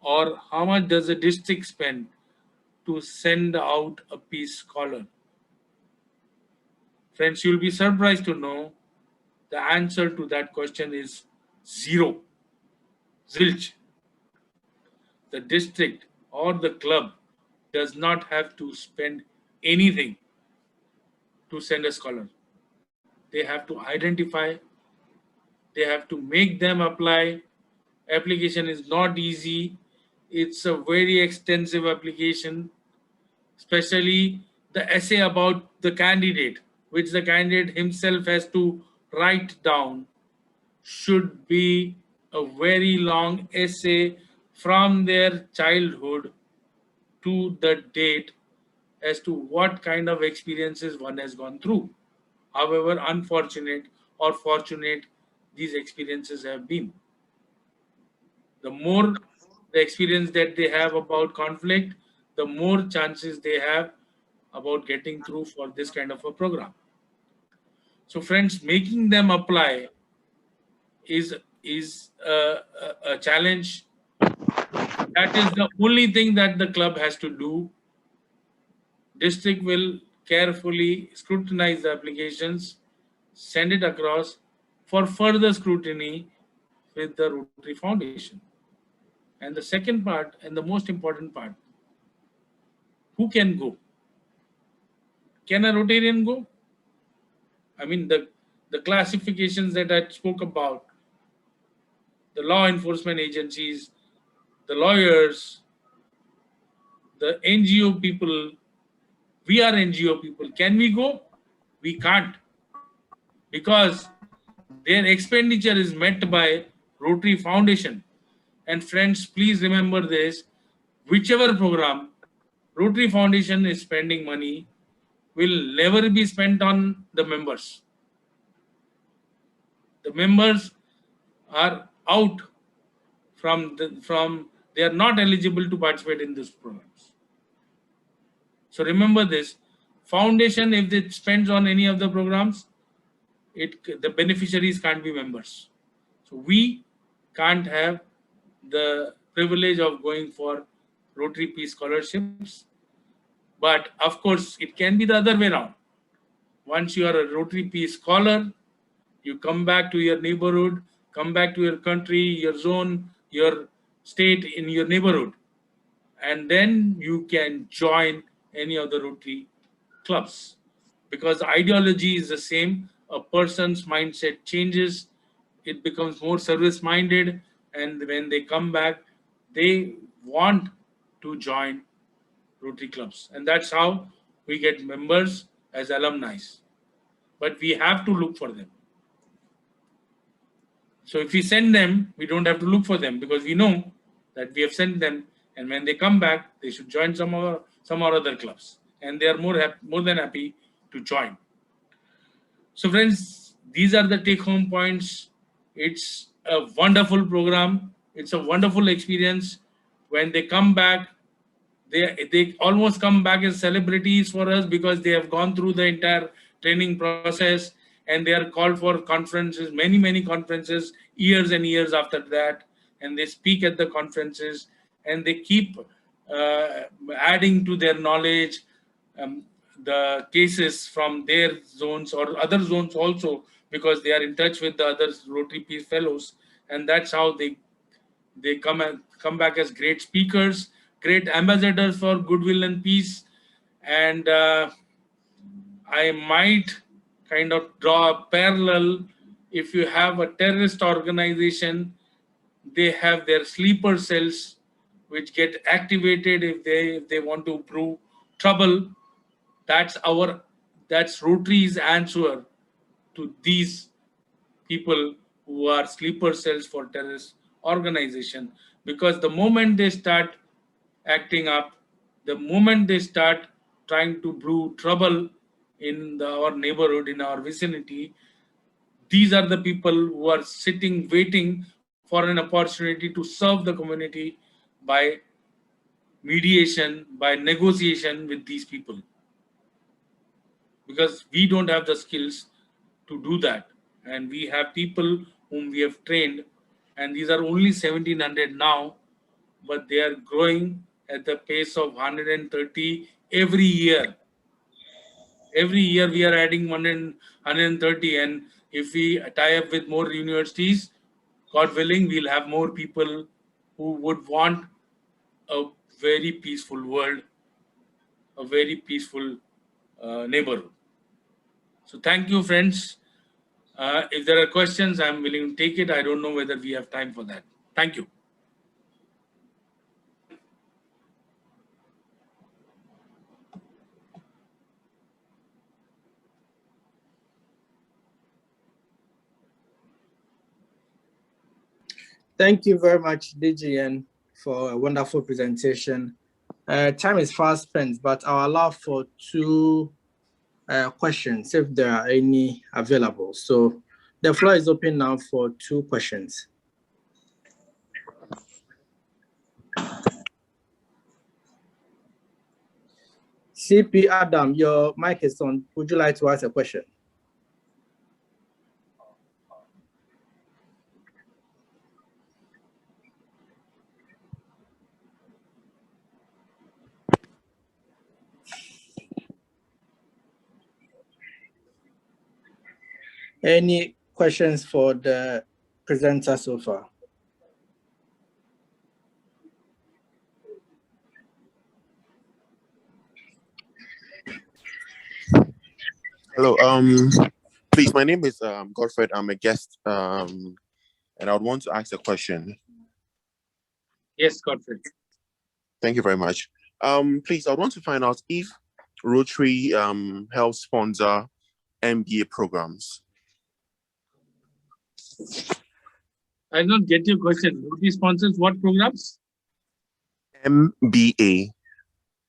or how much does a district spend to send out a peace scholar? Friends, you'll be surprised to know the answer to that question is 0. Zilch. The district or the club does not have to spend anything to send a scholar. They have to identify, they have to make them apply. Application is not easy. It's a very extensive application, especially the essay about the candidate, which the candidate himself has to write down, should be a very long essay from their childhood to the date as to what kind of experiences one has gone through. However unfortunate or fortunate these experiences have been. The more the experience that they have about conflict, the more chances they have about getting through for this kind of a program. So friends, making them apply is a challenge. That is the only thing that the club has to do. District will carefully scrutinize the applications, send it across for further scrutiny with the Rotary Foundation. And the second part, and the most important part, who can go? Can a Rotarian go? I mean, the classifications that I spoke about, the law enforcement agencies, the lawyers, the NGO people, we are NGO people. Can we go? We can't, because their expenditure is met by Rotary Foundation. And friends, please remember this, whichever program Rotary Foundation is spending money will never be spent on the members. The members are out they are not eligible to participate in these programs. So remember this, foundation, if it spends on any of the programs, the beneficiaries can't be members. So we can't have the privilege of going for Rotary Peace Scholarships. But of course, it can be the other way around. Once you are a Rotary Peace Scholar, you come back to your neighborhood, come back to your country, your zone, your state, in your neighborhood, and then you can join any of the Rotary clubs, because the ideology is the same. A person's mindset changes, it becomes more service minded, and when they come back, they want to join Rotary clubs, and that's how we get members as alumni. But we have to look for them. So if we send them, we don't have to look for them, because we know that we have sent them, and when they come back, they should join some or other clubs, and they are more than happy to join. So friends, these are the take-home points. It's a wonderful program. It's a wonderful experience. When they come back, they almost come back as celebrities for us, because they have gone through the entire training process, and they are called for conferences, many conferences, years and years after that, and they speak at the conferences, and they keep adding to their knowledge the cases from their zones or other zones also, because they are in touch with the other Rotary Peace Fellows, and that's how they come back as great speakers, great ambassadors for goodwill and peace. And I might kind of draw a parallel. If you have a terrorist organization, they have their sleeper cells which get activated if they want to brew trouble. That's Rotary's answer to these people who are sleeper cells for terrorist organization, because the moment they start acting up, the moment they start trying to brew trouble in our neighborhood, in our vicinity, these are the people who are sitting waiting for an opportunity to serve the community by mediation, by negotiation with these people, because we don't have the skills to do that, and we have people whom we have trained, and these are only 1700 now, but they are growing at the pace of 130 every year. Every year we are adding 130, and if we tie up with more universities, God willing, we'll have more people who would want a very peaceful world, a very peaceful neighborhood. So thank you, friends. If there are questions, I'm willing to take it. I don't know whether we have time for that. Thank you. Thank you very much, DGN, for a wonderful presentation. Time is fast spent, but I'll allow for two questions if there are any available. So the floor is open now for two questions. CP Adam, your mic is on. Would you like to ask a question? Any questions for the presenter so far? Hello. Please, my name is Godfred. I'm a guest, and I would want to ask a question. Yes, Godfred. Thank you very much. Please, I would want to find out if Rotary helps sponsor MBA programs. I don't get your question. Rotary sponsors what programs? MBA,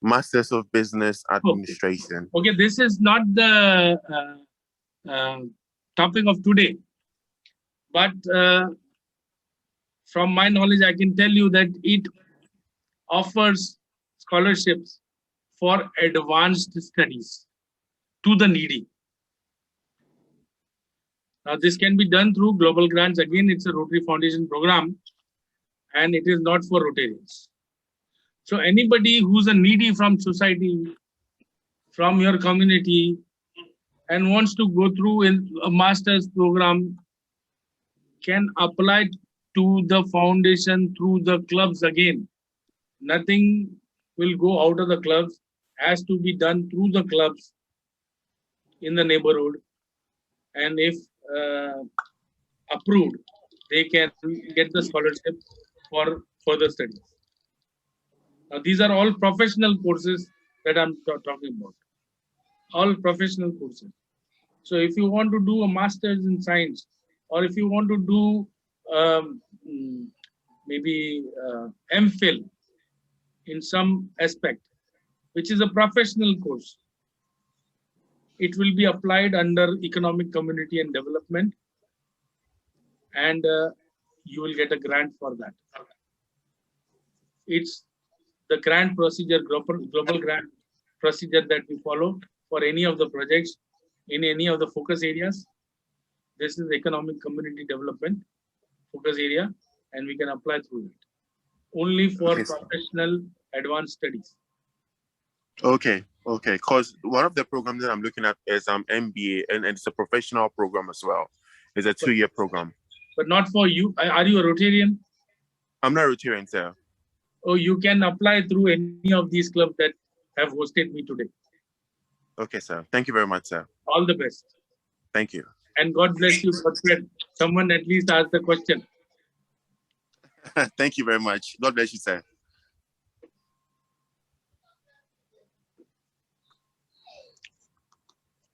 Masters of Business Administration. Okay, this is not the topic of today, but from my knowledge, I can tell you that it offers scholarships for advanced studies to the needy. Now, this can be done through global grants. Again, it's a Rotary Foundation program, and it is not for Rotarians. So anybody who's a needy from society, from your community, and wants to go through in a master's program can apply to the foundation through the clubs again. Nothing will go out of the clubs, has to be done through the clubs in the neighborhood. And if approved, they can get the scholarship for further studies. Now, these are all professional courses that I'm talking about. All professional courses. So if you want to do a master's in science, or if you want to do maybe MPhil in some aspect, which is a professional course, it will be applied under Economic Community and Development, and you will get a grant for that. It's the grant procedure, global grant procedure that we follow for any of the projects in any of the focus areas. This is Economic Community Development focus area, and we can apply through it. Only for professional advanced studies. Okay, because one of the programs that I'm looking at is MBA, and it's a professional program as well. It's a 2-year program. But not for you. Are you a Rotarian? I'm not a Rotarian, sir. Oh, you can apply through any of these clubs that have hosted me today. Okay, sir. Thank you very much, sir. All the best. Thank you. And God bless you. Godfred. Someone at least asked the question. Thank you very much. God bless you, sir.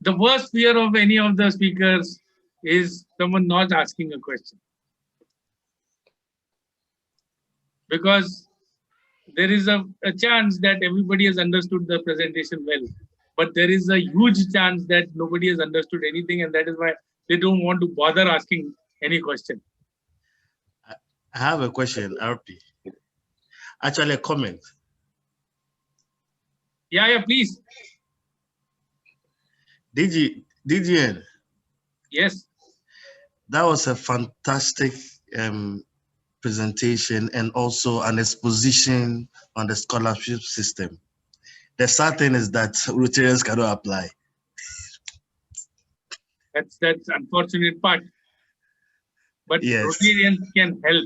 The worst fear of any of the speakers is someone not asking a question. Because there is a chance that everybody has understood the presentation well. But there is a huge chance that nobody has understood anything, and that is why they don't want to bother asking any question. I have a question, RP. Actually, a comment. Yeah, please. DGN. Yes. That was a fantastic presentation and also an exposition on the scholarship system. The sad thing is that Rotarians cannot apply. That's unfortunate part. But yes. Rotarians can help.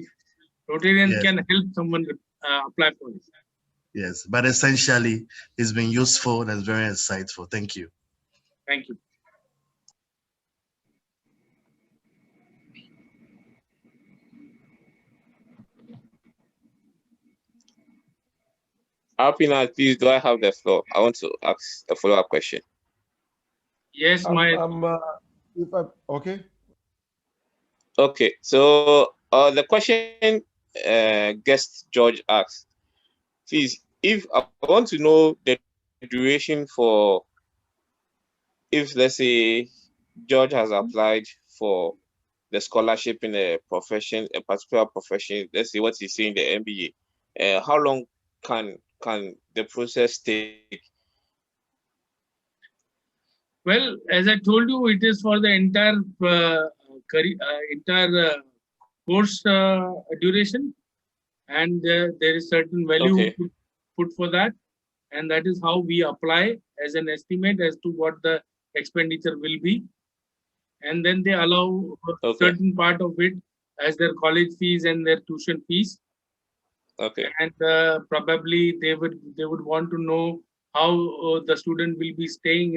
Rotarians can help someone apply for it. Yes, but essentially, it's been useful and very insightful. Thank you. Thank you. Alpina, please, do I have the floor? I want to ask a follow-up question. Yes, okay. Okay, so the question guest George asked, please, if I want to know the duration for, if let's say George has applied for the scholarship in a profession, a particular profession, let's say what he's saying, the MBA, how long can the process take? Well, as I told you, it is for the entire course duration, and there is certain value put for that, and that is how we apply as an estimate as to what the expenditure will be, and then they allow a certain part of it as their college fees and their tuition fees. Okay. And probably they would want to know how the student will be staying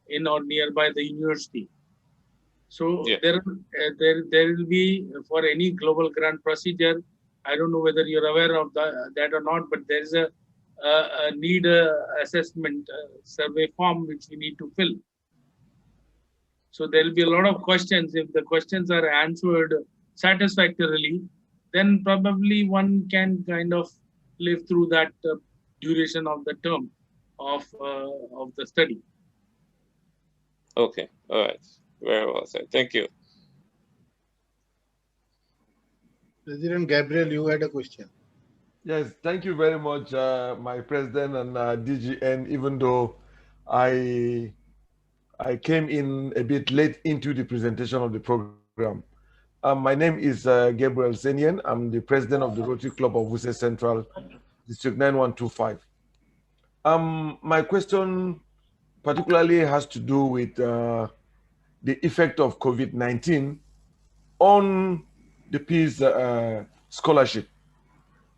in or nearby the university. So there will be, for any global grant procedure, I don't know whether you're aware of that or not, but there is a need assessment survey form which we need to fill. So there will be a lot of questions. If the questions are answered satisfactorily, then probably one can kind of live through that duration of the term of the study. Okay, all right, very well said. Thank you. President Gabriel, you had a question. Yes, thank you very much, my president and DGN. Even though I came in a bit late into the presentation of the program, My name is Gabriel Zenian. I'm the president of the Rotary Club of Wuse Central, District 9125. My question particularly has to do with the effect of COVID-19 on the peace scholarship,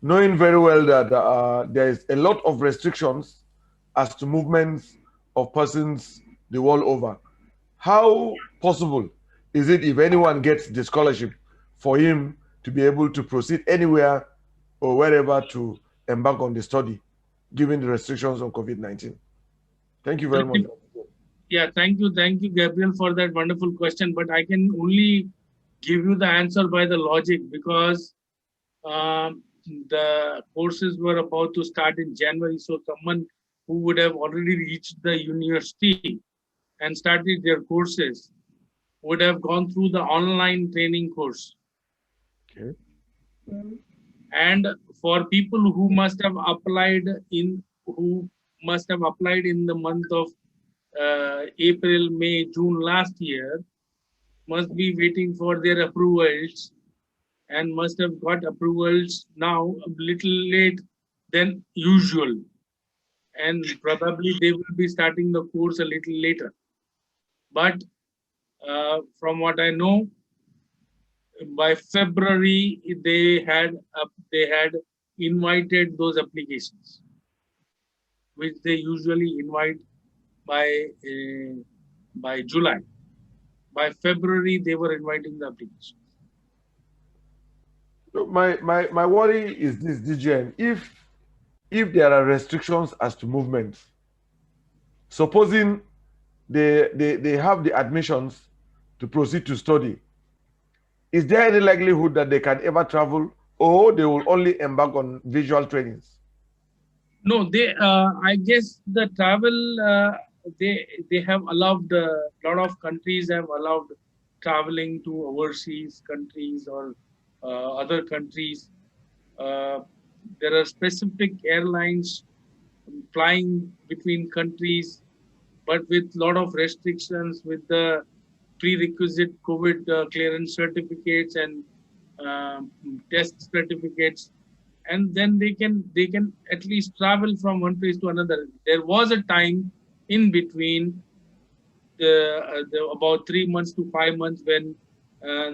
knowing very well that there is a lot of restrictions as to movements of persons the world over. How possible is it if anyone gets the scholarship for him to be able to proceed anywhere or wherever to embark on the study, given the restrictions on COVID-19? Thank you very much. Yeah, thank you, Gabriel, for that wonderful question. But I can only give you the answer by the logic, because the courses were about to start in January. So someone who would have already reached the university and started their courses would have gone through the online training course. Okay. And for people who must have applied in the month of April, May, June last year, must be waiting for their approvals and must have got approvals now a little late than usual. And probably they will be starting the course a little later. But from what I know, by February, they had invited those applications, which they usually invite by July. By February, they were inviting the applications. So my worry is this, DGN, if there are restrictions as to movement, supposing they have the admissions to proceed to study, is there any likelihood that they can ever travel, or they will only embark on visual trainings? No, I guess the travel, they have allowed, a lot of countries have allowed traveling to overseas countries or other countries. There are specific airlines flying between countries, but with a lot of restrictions, with the prerequisite COVID clearance certificates and test certificates, and then they can at least travel from one place to another. There was a time in between about 3 months to 5 months when a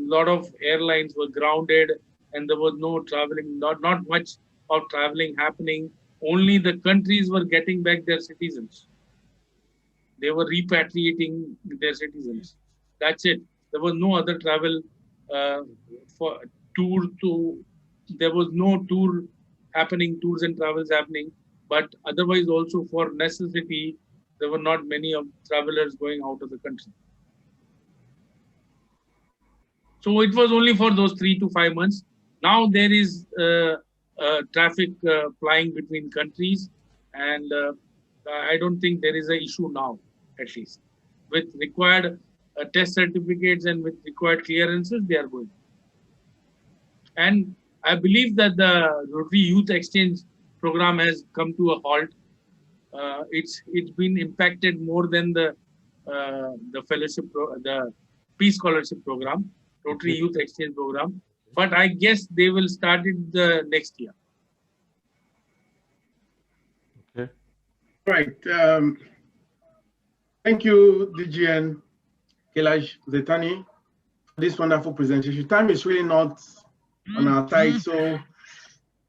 lot of airlines were grounded and there was no traveling, not much of traveling happening. Only the countries were getting back their citizens. They were repatriating their citizens. That's it. There was no other travel for tour to. There was no tour happening, tours and travels happening. But otherwise, also for necessity, there were not many of travelers going out of the country. So it was only for those 3 to 5 months. Now there is traffic flying between countries, and I don't think there is an issue now, at least. With required test certificates and with required clearances, they are going. And I believe that the Rotary Youth Exchange program has come to a halt. It's been impacted more than the fellowship, the Peace Scholarship program, Rotary Youth Exchange program. But I guess they will start it the next year. Okay. Right. Thank you, DGN Kailash Jethani, for this wonderful presentation. Time is really not on our side, so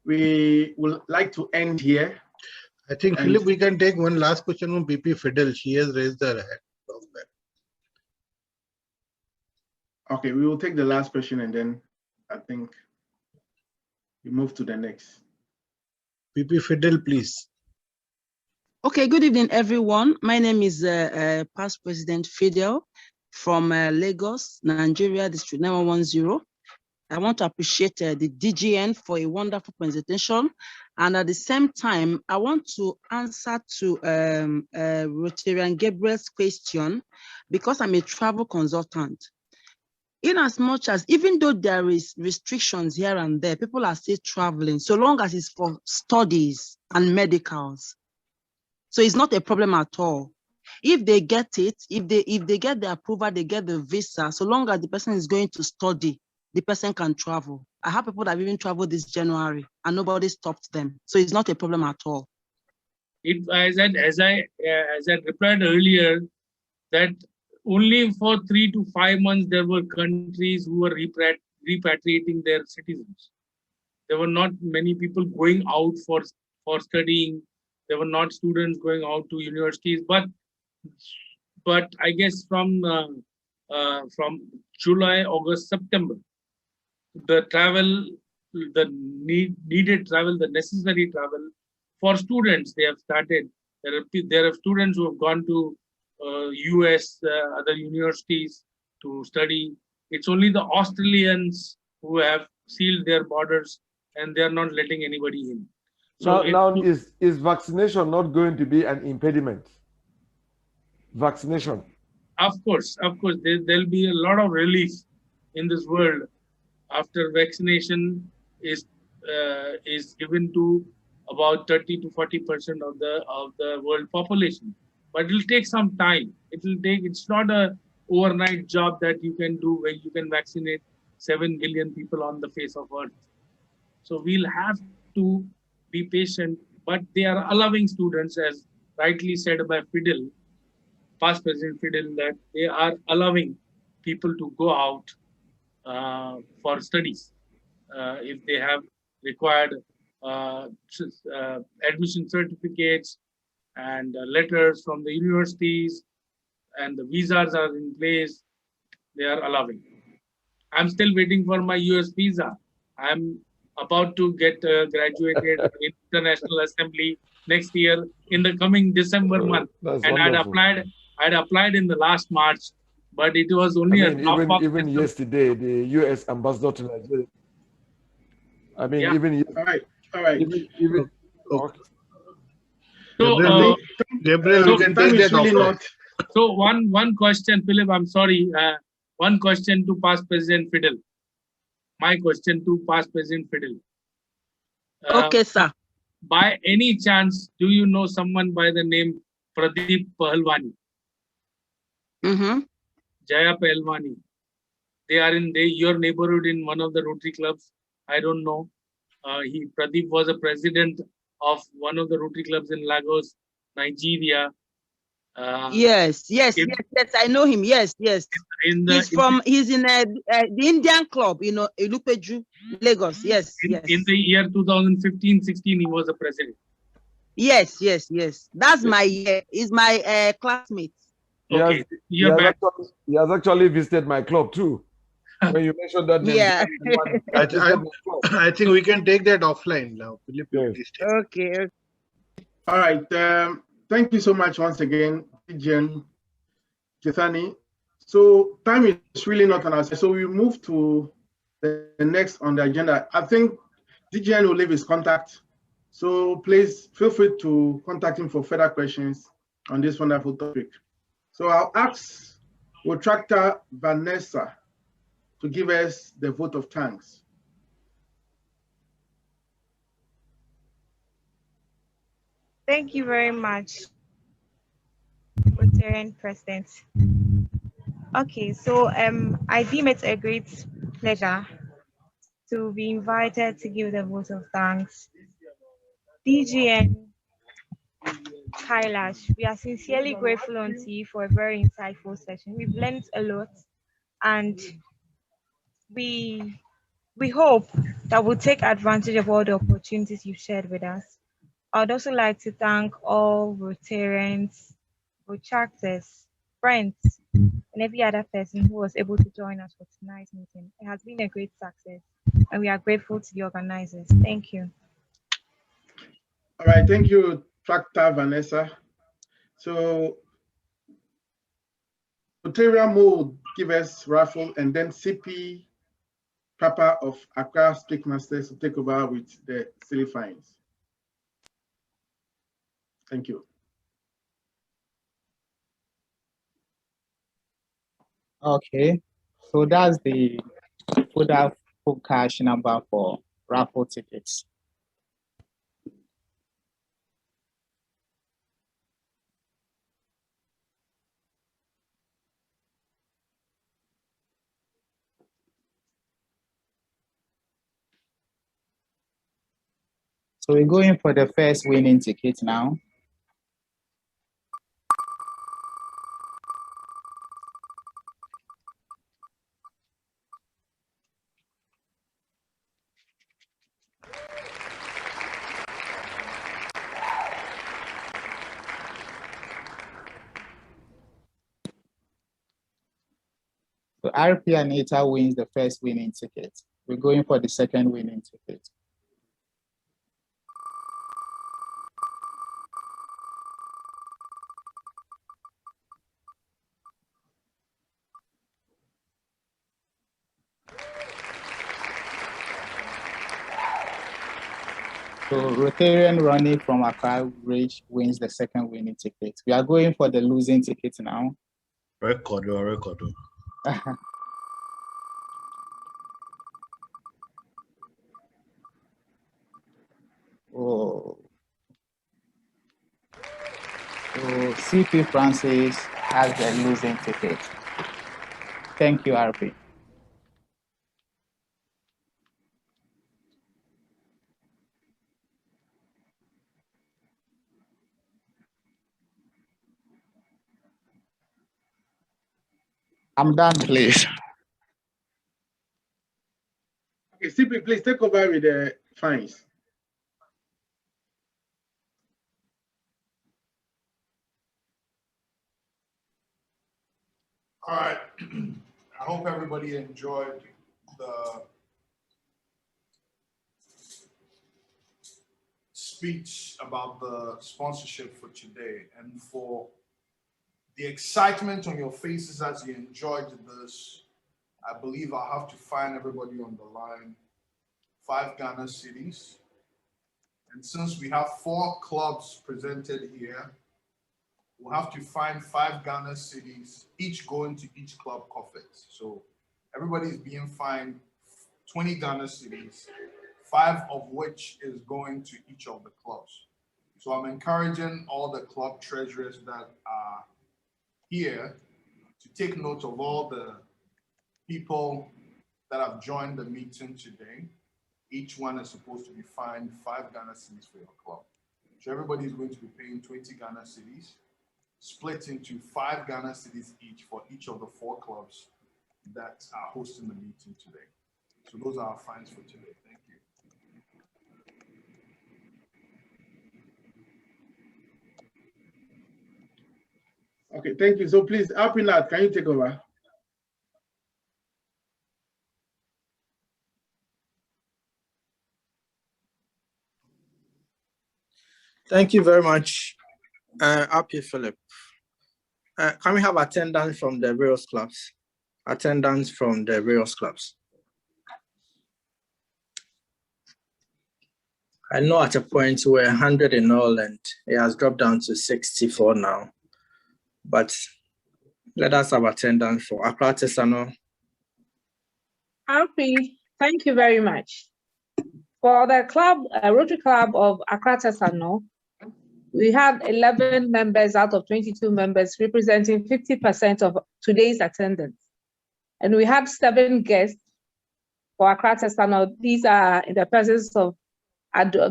we would like to end here. I think, Philip, we can take one last question from PP Fidel. She has raised her hand. Okay, we will take the last question and then I think we move to the next. PP Fidel, please. Okay, good evening, everyone. My name is Past President Fidel from Lagos, Nigeria, District 9110. I want to appreciate the DGN for a wonderful presentation. And at the same time, I want to answer to Rotarian Gabriel's question, because I'm a travel consultant. In as much as, even though there is restrictions here and there, people are still traveling, so long as it's for studies and medicals. So it's not a problem at all. If they get it, if they get the approval, they get the visa, so long as the person is going to study, the person can travel. I have people that have even traveled this January and nobody stopped them. So it's not a problem at all. As I replied earlier, that only for 3 to 5 months there were countries who were repatriating their citizens. There were not many people going out for studying. There were not students going out to universities. But I guess from July, August, September, the travel, the needed travel, the necessary travel for students, they have started. There are students who have gone to US, other universities to study. It's only the Australians who have sealed their borders and they are not letting anybody in. So now is vaccination not going to be an impediment? Vaccination. Of course, there'll be a lot of relief in this world after vaccination is given to about 30 to 40% of the world population. But it'll take some time. It's not a overnight job that you can do where you can vaccinate 7 billion people on the face of Earth. So we'll have to be patient, but they are allowing students, as rightly said by Fidel, past President Fidel, that they are allowing people to go out for studies if they have required admission certificates and letters from the universities and the visas are in place, they are allowing. I'm still waiting for my US visa. I'm about to get graduated in International Assembly next year in the coming December month. And I'd applied in the last March, but it was only even yesterday, the US ambassador to Nigeria. I mean, yeah. even all right. Even okay. So, Gabriel, you can take that off. So one question, Philip, I'm sorry. One question to past President Fidel. My question to past President Fidel. Okay, sir. By any chance, do you know someone by the name Pradeep Pahalwani? Jaya Pahalwani. They are in your neighborhood in one of the Rotary clubs. I don't know. Pradeep was a president of one of the Rotary clubs in Lagos, Nigeria. Yes, I know him. Yes. He's in the Indian club, Elupeju, Lagos. Yes. In the year 2015-16, he was a president. Yes. That's my year. He's my classmate. Okay. He has actually visited my club too. When you mentioned that name, yeah. I think we can take that offline now. Yes. Okay. All right. Thank you so much once again, DGN Jethani. So time is really not on our side. So we move to the next on the agenda. I think DGN will leave his contact. So please feel free to contact him for further questions on this wonderful topic. So I'll ask Rotaract Vanessa to give us the vote of thanks. Thank you very much, Rotarian President. Okay, so I deem it a great pleasure to be invited to give the vote of thanks. DGN Kailash, we are sincerely grateful unto you for a very insightful session. We've learned a lot, and we hope that we'll take advantage of all the opportunities you've shared with us. I'd also like to thank all Rotarians, Rotaractors, friends, and every other person who was able to join us for tonight's meeting. It has been a great success, and we are grateful to the organizers. Thank you. All right, thank you, Tractor Vanessa. So, Rotarian will give us raffle, and then CP Papa of Accra Speakmasters will take over with the silly fines. Thank you. Okay, so that's the full cash number for raffle tickets. So we're going for the first winning ticket now. So RP Anita wins the first winning ticket. We're going for the second winning ticket. So Rotarian Ronnie from Accra Ridge wins the second winning ticket. We are going for the losing ticket now. Record. Oh. So CP Francis has the losing ticket. Thank you, RP. I'm done, please. Okay, CP, please take over with the fines. All right. I hope everybody enjoyed the speech about the sponsorship for today and for the excitement on your faces as you enjoyed this. I believe I'll have to find everybody on the line 5 Ghana cedis. And since we have 4 clubs presented here, we'll have to find 5 Ghana cedis, each going to each club coffers. So everybody's being fined 20 Ghana cedis, 5 of which is going to each of the clubs. So I'm encouraging all the club treasurers that are here to take note of all the people that have joined the meeting today. Each one is supposed to be fined 5 Ghana cedis for your club. So everybody is going to be paying 20 Ghana cedis, split into 5 Ghana cedis each for each of the 4 clubs that are hosting the meeting today. So those are our fines for today. Thank you. Okay, thank you. So please, Apinat, can you take over? Thank you very much, Happy Philip. Can we have attendance from the various clubs? Attendance from the various clubs. I know at a point we're 100 in all and it has dropped down to 64 now. But let us have attendance for Accra-Tesano. Happy, thank you very much. For the club, Rotary Club of Accra-Tesano, we had 11 members out of 22 members representing 50% of today's attendance. And we had 7 guests for Accra-Tesano. These are in the presence of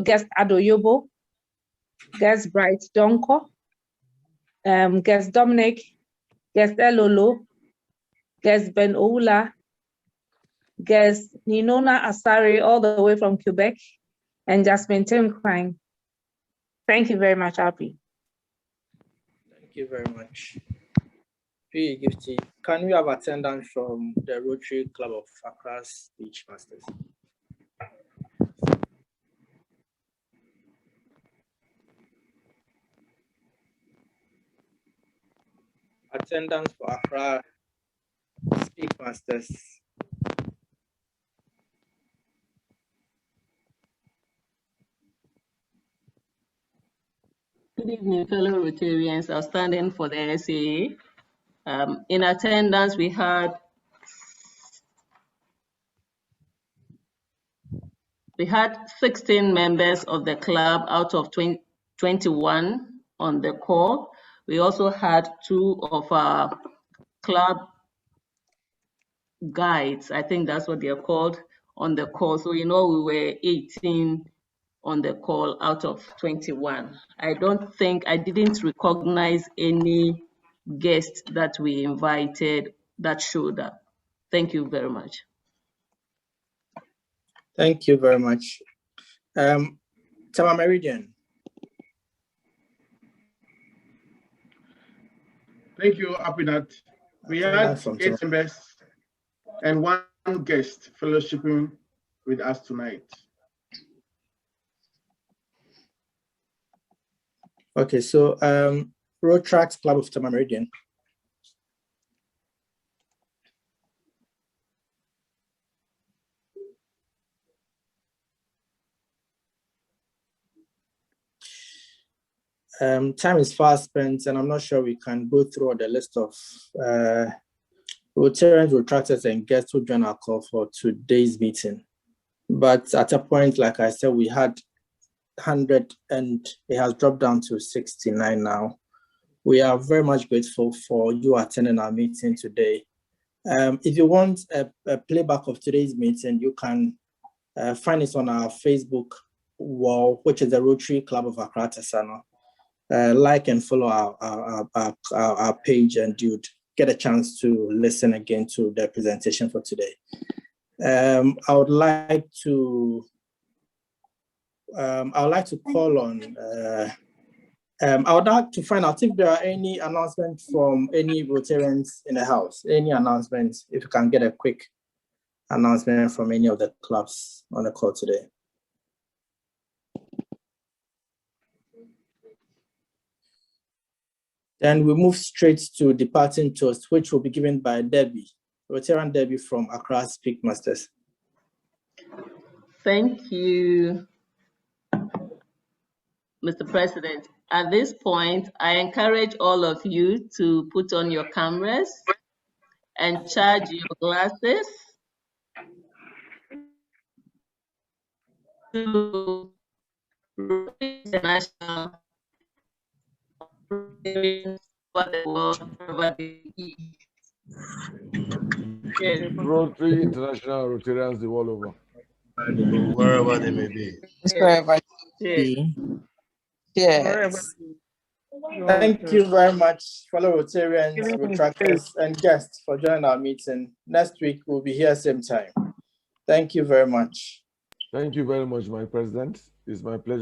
guest Adoyobo, guest Bright Donko, guest Dominic, guest Elolo, guest Ben Oula, guest Ninona Asari, all the way from Quebec, and Jasmine Timkrine. Thank you very much, Happy. Thank you very much. P. Gifty, can we have attendance from the Rotary Club of Accra Speakmasters? Attendance for Accra Speakmasters. Good evening, fellow Rotarians. I'm standing for the SAA. In attendance, we had 16 members of the club out of 21 on the call. We also had 2 of our club guides, I think that's what they're called, on the call. So, we were 18 on the call out of 21. I didn't recognize any guest that we invited that showed up. Thank you very much. Thank you very much. Tema-Meridian. Thank you, Apinat. We had 8 members and 1 guest fellowshipping with us tonight. Okay, so Rotaract Club of Tema-Meridian. Time is fast spent, and I'm not sure we can go through the list of Rotarians, Rotaractors, and guests who joined our call for today's meeting. But at a point, like I said, we had 100 and it has dropped down to 69 now. We are very much grateful for you attending our meeting today. If you want a playback of today's meeting, you can find it on our Facebook wall, which is the Rotary Club of Accra-Tesano. Like and follow our page, and you'd get a chance to listen again to the presentation for today. I would like to call on. I would like to find out if there are any announcements from any Rotarians in the house. Any announcements? If you can get a quick announcement from any of the clubs on the call today. Then we move straight to departing toast, which will be given by Debbie, Rotarian Debbie from Accra Speakmasters. Thank you, Mr. President. At this point, I encourage all of you to put on your cameras and charge your glasses to International Rotary International Rotarians the world over. Wherever they may be. Yes. Thank you very much, fellow Rotarians, Rotaractors, and guests for joining our meeting. Next week, we'll be here same time. Thank you very much. Thank you very much, my president. It's my pleasure.